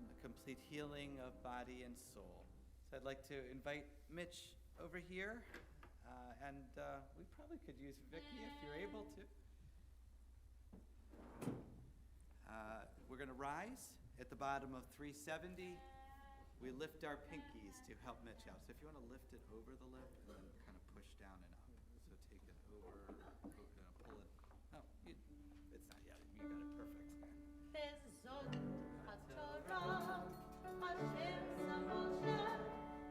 A complete healing of body and soul. So I'd like to invite Mitch over here. And we probably could use Vicky if you're able to. We're going to rise at the bottom of 370. We lift our pinkies to help Mitch out. So if you want to lift it over the lip and then kind of push down and up. So take it over, pull it. Oh, it's not yet. You got it perfect. Bezod HaTorah, Hashem Samoshe,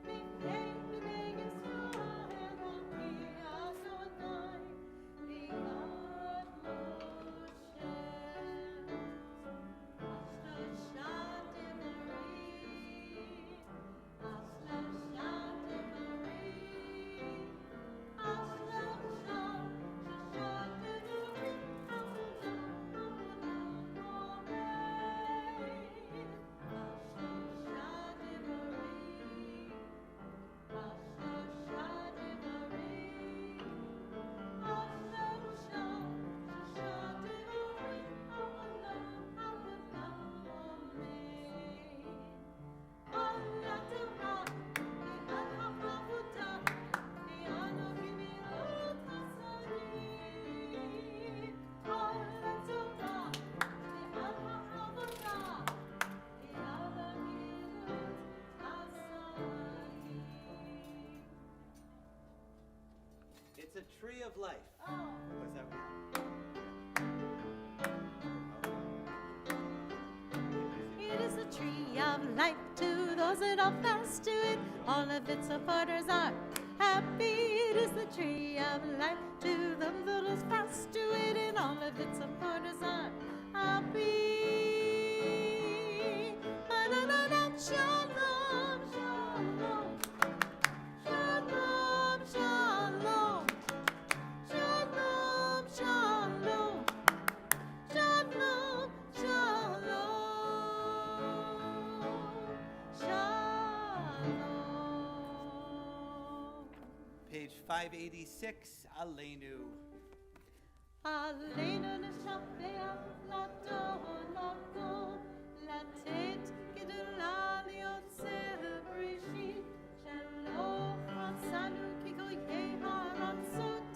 Miknei Bnei Yisrael, Roki Adonai, B'yad Moshe. Ashloshat Devarim, Ashloshat Devarim, Ashloshat tree of life. Was that weird? It is the tree of life to those that hold fast to it. All of its supporters are happy. It is the tree of life to them that hold fast to it, and all of its supporters are happy. Ba-da-da-da, shalom, shalom, shalom, shalom, shalom, shalom. Shalom, shalom, shalom. Page 586, Aleinu. Aleinu לשבח, להודות, לתת גדולה ליוצר בראשית, שלא רצנו כגויי הארצות,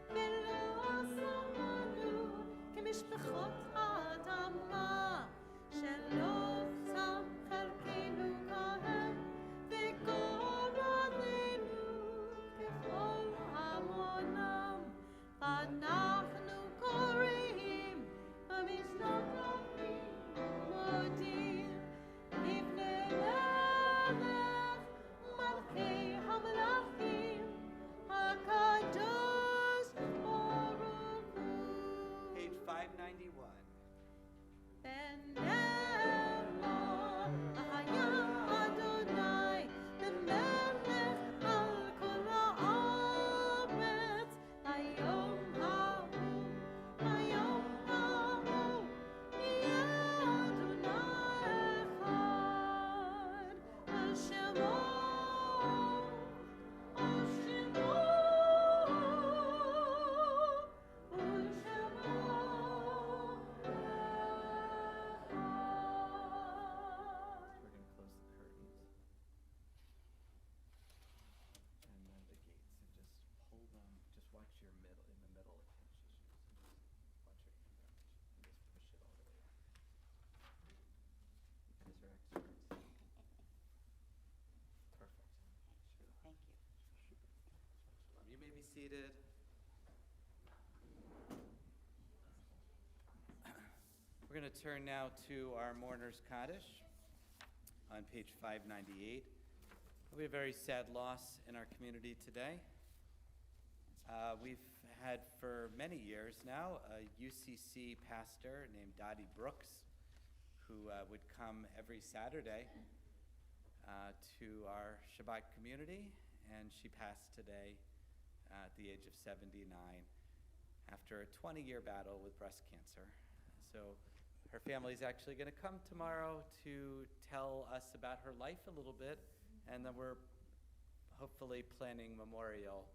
ולא שמנו כמשפחות האדמה, שלא שם חלקנו כהם, וגורלנו ככל המונם. אנחנו קוראים ומשתוקקים, מודים לפני מלך מלכי המלכים, הקדוש ברוך הוא. Page 591. ונאמר היה אדוני למלך על כל הארץ, היום ההוא יהיה אדוני אחד, על שמו We're going to close the curtains. And then the gates. And just hold them. Just watch your middle, in the middle of hinges. And just watch your hand there. And just push it all the way up. You guys are experts. Perfect. Thank you. You may be seated. We're going to turn now to our Mourner's Kaddish on page 598. We have a very sad loss in our community today. We've had for many years now a UCC pastor named Dottie Brooks who would come every Saturday to our Shabbat community, and she passed today at the age of 79 after a 20-year battle with breast cancer. So her family is actually going to come tomorrow to tell us about her life a little bit, and then we're hopefully planning memorial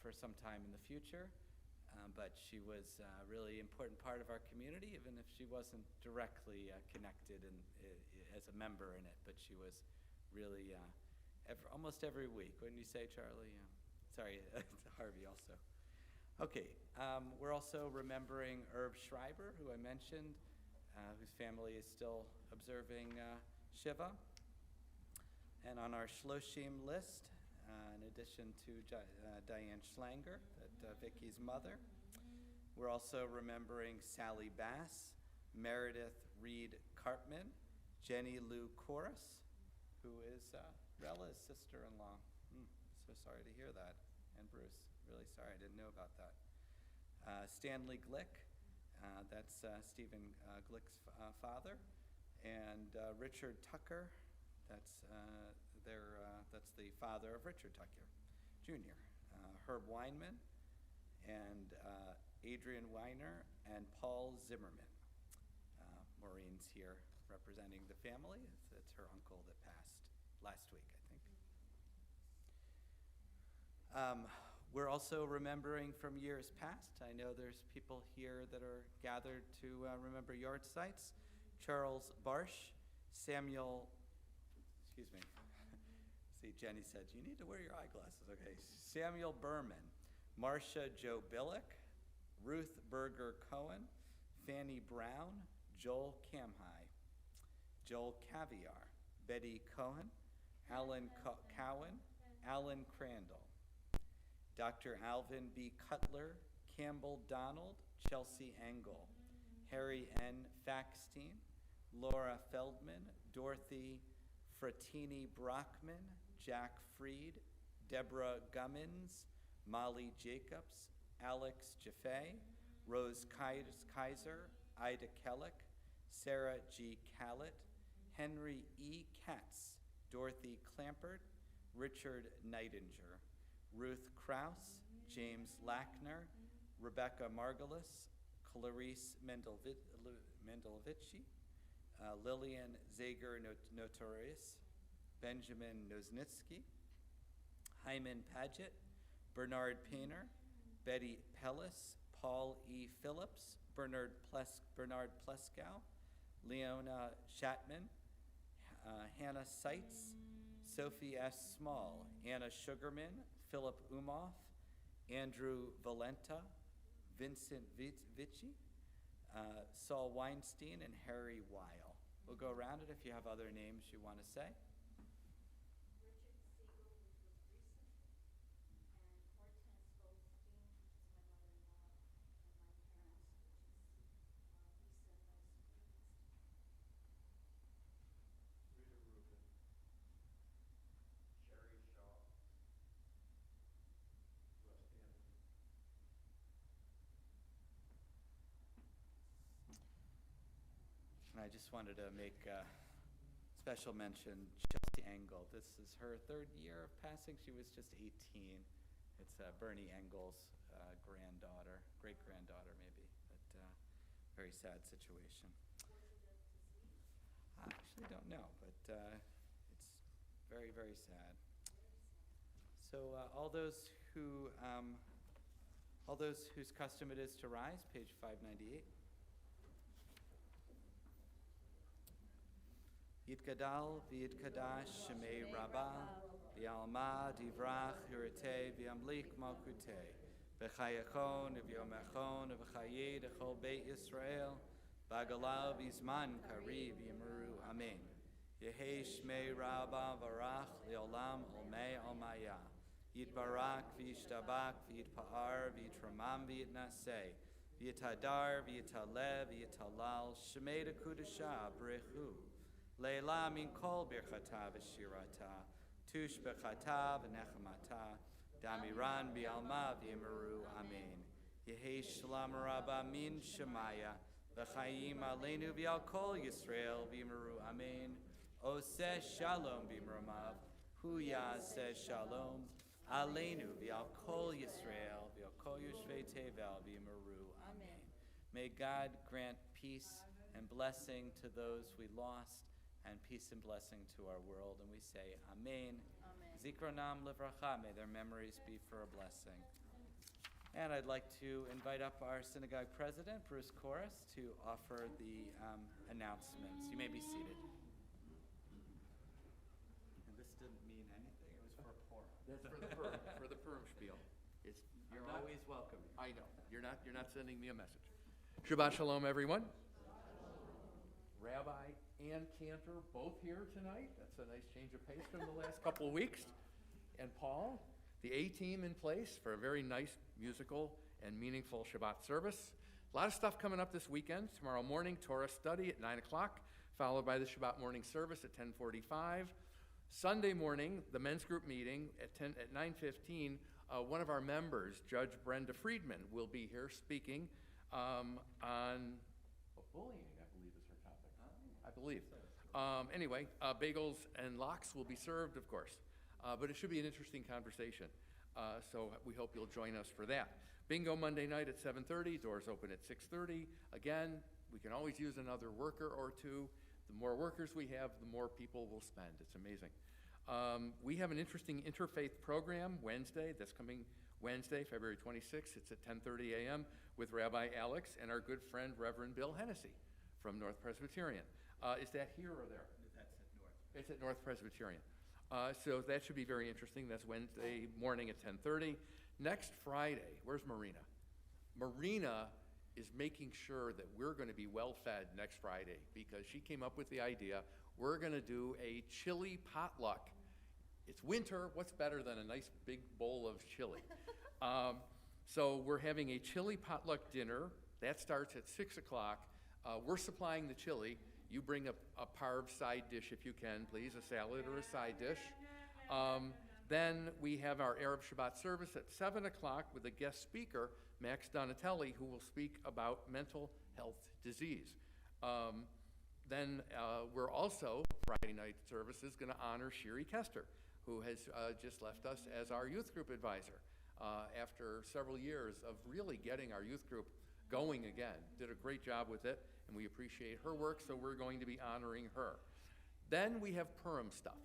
for some time in the future. But she was a really important part of our community, even if she wasn't directly connected as a member in it. But she was really almost every week. Wouldn't you say, Charlie? Sorry, Harvey also. Okay, we're also remembering Erev Schreiber, who I mentioned, whose family is still observing Shiva. And on our Shloshim list, in addition to Diane Schlanger, Vicky's mother, we're also remembering Sally Bass, Meredith Reed Cartman, Jenny Lou Corus, who is Rella's sister-in-law. So sorry to hear that. And Bruce, really sorry, I didn't know about that. Stanley Glick, that's Stephen Glick's father, and Richard Tucker, that's the father of Richard Tucker Jr. Herb Weinman, and Adrian Weiner, and Paul Zimmerman. Maureen's here representing the family. It's her uncle that passed last week, I think. We're also remembering from years past. I know there's people here that are gathered to remember yard sites. Charles Barsh, Samuel, excuse me. See, Jenny said, you need to wear your eyeglasses. Okay. Samuel Berman, Marcia Joe Billick, Ruth Berger Cohen, Fanny Brown, Joel Camhigh, Joel Caviar, Betty Cohen, Alan Cowan, Alan Crandall, Dr. Alvin B. Cutler, Campbell Donald, Chelsea Engel, Harry N. Faxstein, Laura Feldman, Dorothy Fratini Brockman, Jack Freed, Deborah Gummins, Molly Jacobs, Alex Jaffe, Rose Kaiser, Ida Kellick, Sarah G. Callett, Henry E. Katz, Dorothy Clampert, Richard Nightinger, Ruth Kraus, James Lackner, Rebecca Margulis, Clarice Mendelovici, Lillian Zager Notorious, Benjamin Noznitsky, Hyman Paget, Bernard Painter, Betty Pellis, Paul E. Phillips, Bernard Pleskow, Leona Shatman, Hannah Seitz, Sophie S. Small, Anna Sugarman, Philip Umoff, Andrew Valenta, Vincent Vici, Saul Weinstein, and Harry Weil. We'll go around it if you have other names you want to say. And I just wanted to make a special mention, Chelsea Engel. This is her third year of passing. She was just 18. It's Bernie Engel's granddaughter, great-granddaughter maybe, but very sad situation. I actually don't know, but it's very, very sad. So all those whose custom it is to rise, page 598. Yitgadal v'yitkadash shemei Rabbah v'yalma divrach hirete v'yamlik malkute v'chayachon v'yomechon v'chayed echol beit Yisrael v'agalav v'zman kari v'yimuru amen. Yehei shmei Rabbah v'rach le'olam olmei olmaya yitbarak v'yishtabak v'yitpa'ar v'yitramam v'yitnaseh v'yitadar v'yitalev v'yitalal shemei dekudasha brechu Leila min kol birchata v'shirata, tush b'chata v'nechemata, damiran bi'alma v'yimaru, amen. Yehi shalom rabba min shemaya, v'chayim aleinu v'al kol Yisrael v'yimaru, amen. Oseh shalom b'imramav, hu yaseh shalom, aleinu v'al kol Yisrael, v'al kol yoshvei tevel v'yimaru, amen. May God grant peace and blessing to those we lost, and peace and blessing to our world. And we say, Amen. Zikronam livracha, may their memories be for a blessing. And I'd like to invite up our synagogue president, Bruce Corris, to offer the announcements. You may be seated. And this didn't mean anything. It was for Purim. That's for the Purim spiel. You're always welcome. I know. You're not sending me a message. Shabbat shalom, everyone. Rabbi and Cantor both here tonight. That's a nice change of pace from the last couple of weeks. And Paul, the A-team in place for a very nice musical and meaningful Shabbat service. A lot of stuff coming up this weekend. Tomorrow morning, Torah study at 9 o'clock, followed by the Shabbat morning service at 10:45. Sunday morning, the men's group meeting at 9:15. One of our members, Judge Brenda Friedman, will be here speaking on bullying. I believe. Anyway, bagels and lox will be served, of course. But it should be an interesting conversation. So we hope you'll join us for that. Bingo Monday night at 7:30. Doors open at 6:30. Again, we can always use another worker or two. The more workers we have, the more people we'll spend. It's amazing. We have an interesting interfaith program Wednesday, this coming Wednesday, February 26th. It's at 10:30 a.m. with Rabbi Alex and our good friend, Reverend Bill Hennessy from North Presbyterian. Is that here or there? That's at North. It's at North Presbyterian. So that should be very interesting. That's Wednesday morning at 10:30. Next Friday, where's Marina? Marina is making sure that we're going to be well fed next Friday because she came up with the idea we're going to do a chili potluck It's winter. What's better than a nice big bowl of chili? So we're having a chili potluck dinner. That starts at 6 o'clock. We're supplying the chili. You bring a parve side dish if you can, please, a salad or a side dish. Then we have our Erev Shabbat service at 7 o'clock with a guest speaker, Max Donatelli, who will speak about mental health disease. Then we're also, Friday night service is going to honor Shiri Kester, who has just left us as our youth group advisor after several years of really getting our youth group going again. Did a great job with it, and we appreciate her work, so we're going to be honoring her. Then we have Purim stuff.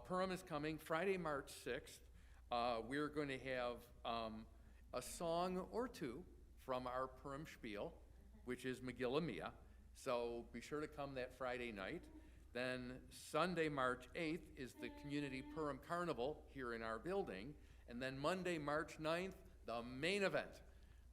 Purim is coming Friday, March 6th. We're going to have a song or two from our Purim spiel, which is Megillah Mia. So be sure to come that Friday night. Then Sunday, March 8th is the Community Purim Carnival here in our building. And then Monday, March 9th, the main event,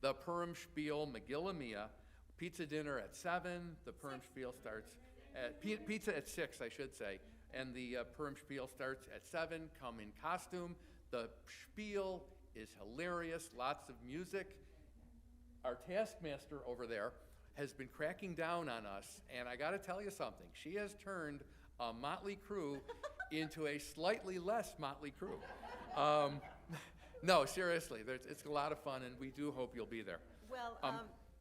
the Purim Spiel Megillah Mia. Pizza dinner at 7. The Purim Spiel starts at, pizza at 6, I should say. And the Purim Spiel starts at 7. Come in costume. The spiel is hilarious, lots of music. Our taskmaster over there has been cracking down on us, and I gotta tell you something. She has turned a motley crew into a slightly less motley crew. No, seriously, it's a lot of fun, and we do hope you'll be there. Well,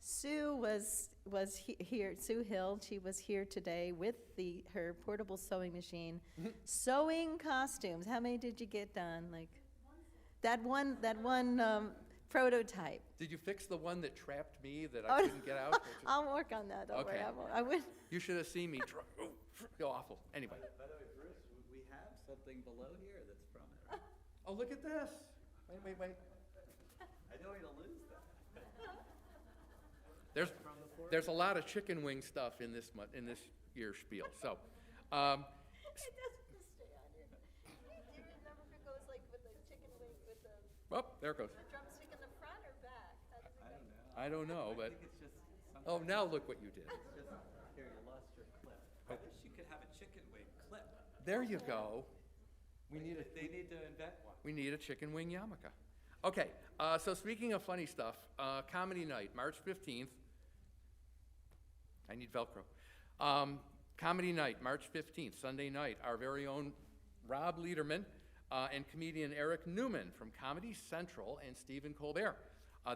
Sue was here, Sue Hill, she was here today with her portable sewing machine, sewing costumes. How many did you get done? Like, that one prototype. Did you fix the one that trapped me that I couldn't get out? I'll work on that, don't worry, Okay. I will. You should have seen me go awful. Anyway. By the way, Bruce, we have something below here that's from it. Oh, look at this. Wait. I don't want you to lose that. There's a lot of chicken wing stuff in this year's spiel. So, It doesn't stay on here. Do you remember if it goes like with the chicken wing with the oh, there it goes. drumstick in the front or back? How does it go? I don't know, I but think it's just something. oh, now look what you did. Just, here, you lost your clip. I wish you could have a chicken wing clip. There you go. They need to invent one. We need a chicken wing yarmulke. Okay, so speaking of funny stuff, comedy night, March 15th. I need Velcro. Comedy night, March 15th, Sunday night. Our very own Rob Lederman and comedian Eric Newman from Comedy Central and Stephen Colbert.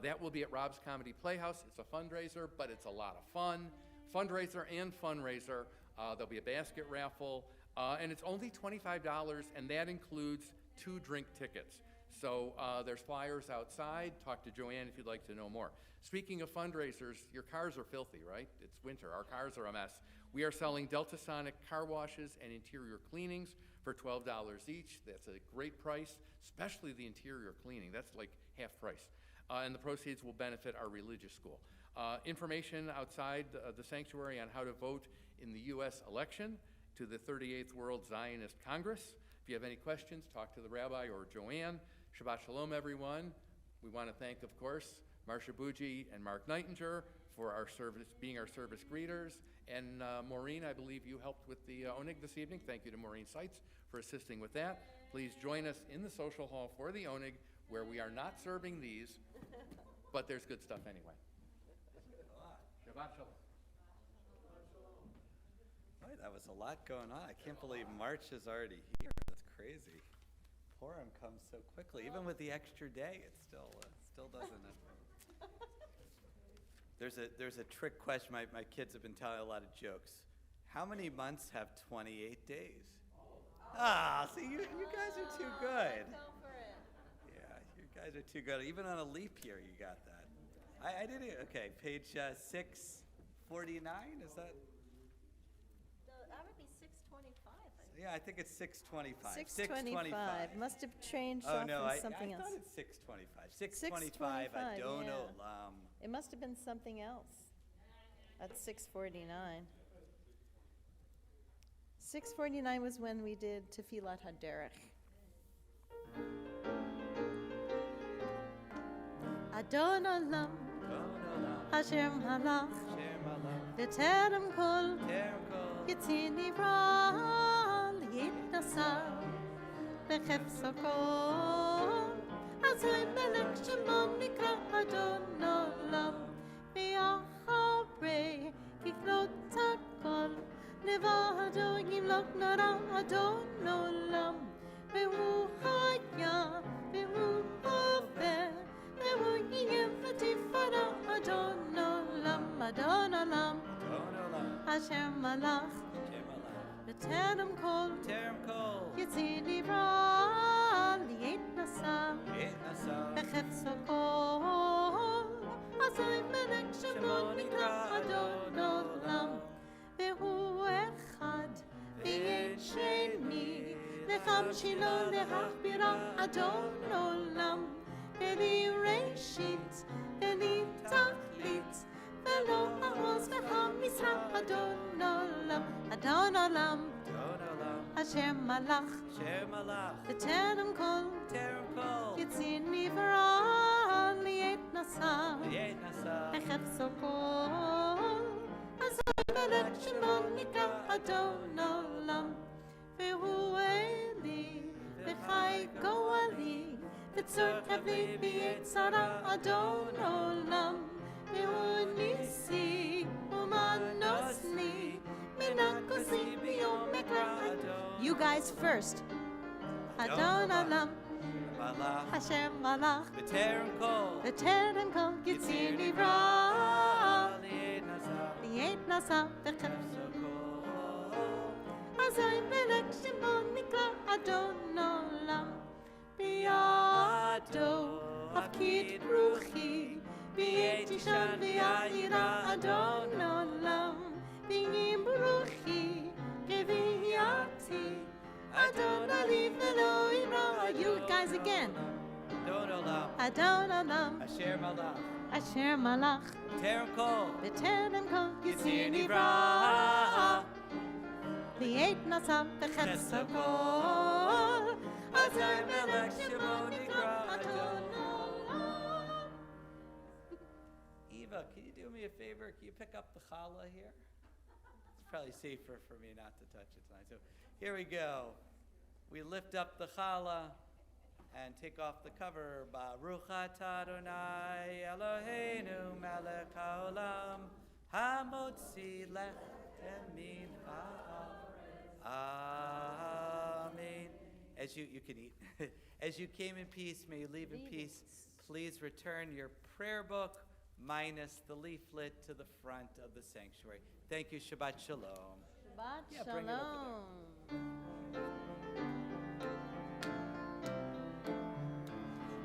That will be at Rob's Comedy Playhouse. It's a fundraiser, but it's a lot of fun. Fundraiser and fundraiser. There'll be a basket raffle, and it's only $25, and that includes 2 drink tickets. So there's flyers outside. Talk to Joanne if you'd like to know more. Speaking of fundraisers, your cars are filthy, right? It's winter. Our cars are a mess. We are selling Delta Sonic car washes and interior cleanings for $12 each. That's a great price, especially the interior cleaning. That's like half price. And the proceeds will benefit our religious school. Information outside the sanctuary on how to vote in the U.S. election to the 38th World Zionist Congress. If you have any questions, talk to the rabbi or Joanne. Shabbat Shalom, everyone. We want to thank, of course, Marcia Bougie and Mark Nightinger for our service, being our service greeters. And Maureen, I believe you helped with the Onig this evening. Thank you to Maureen Seitz for assisting with that. Please join us in the social hall for the Onig, where we are not serving these, but there's good stuff anyway. Shabbat Shalom. Boy, that was a lot going on. I can't believe March is already here. That's crazy. Purim comes so quickly. Even with the extra day, it still doesn't. There's a trick question. My kids have been telling a lot of jokes. How many months have 28 days? See, you guys are too good. Go for it. Yeah, you guys are too good. Even on a leap year, you got that. I did it. Okay, page 649, is that? That would be 625. Yeah, I think it's 625. 625. Must have changed Oh, off no, from I something thought else. it's 625. 625, 625, Adon yeah. Olam. It must have been something else. That's 649. 649 was when we did Tefillat HaDerech. Adon Olam, Adon Olam. Hashem Halach, Shem Alam. V'terem Kol, Terem Kol. Yitzin Nivra, Yitnasar, בחפץ הכל. אזוי מלך שמו נקרא אדון עולם, ואחרי ככלות הכל, לבדו ימלוך נורא אדון עולם. והוא היה, והוא הווה, והוא יהיה ותפארה אדון עולם, אדון עולם. אשר מלך בטרם כל יציר נברא לעת נשא בחפץ הכל. אזוי מלך שמו נקרא אדון עולם, והוא אחד ואין שני, לחמשילו להכבירה אדון עולם. בלי ראשית בלי תכלית, ולא העוז והמשרה אדון עולם, אדון עולם. אשר מלך בטרם כל יציר נברא לעת נשא בחפץ הכל. אזוי מלך שמו נקרא אדון עולם, והוא אלי וחי גואלי, וצור כבלי ביצרה אדון עולם. והוא ניסי ומנוסני, מנקוסי ביום מקרא. You guys first. אדון עולם, אשר מלך בטרם כל יציר נברא לעת נשא בחפץ הכל. אזוי מלך שמו נקרא אדון עולם, בידו הפקיד רוחי, בעת ישן ויעירה אדון עולם. ואם רוחי רווייתי, אדון עלי ולא ירא. You guys again. אדון עולם, אשר מלך בטרם כל יציר נברא לעת נשא בחפץ הכל. אזוי מלך שמו נקרא אדון עולם. Eva, can you do me a favor? Can you pick up the challah here? It's probably safer for me not to touch it tonight. So here we go. We lift up the challah and take off the cover. Baruch atah Adonai Eloheinu melech haolam, hamotzi lechem min ha'aretz. Amen. As you can eat. As you came in peace, may you leave in peace. Please return your prayer book minus the leaflet to the front of the sanctuary. Thank you. Shabbat shalom. Shabbat Yeah, bring it over shalom.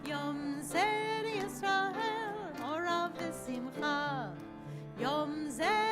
יום זה לישראל אורה ושמחה, יום זה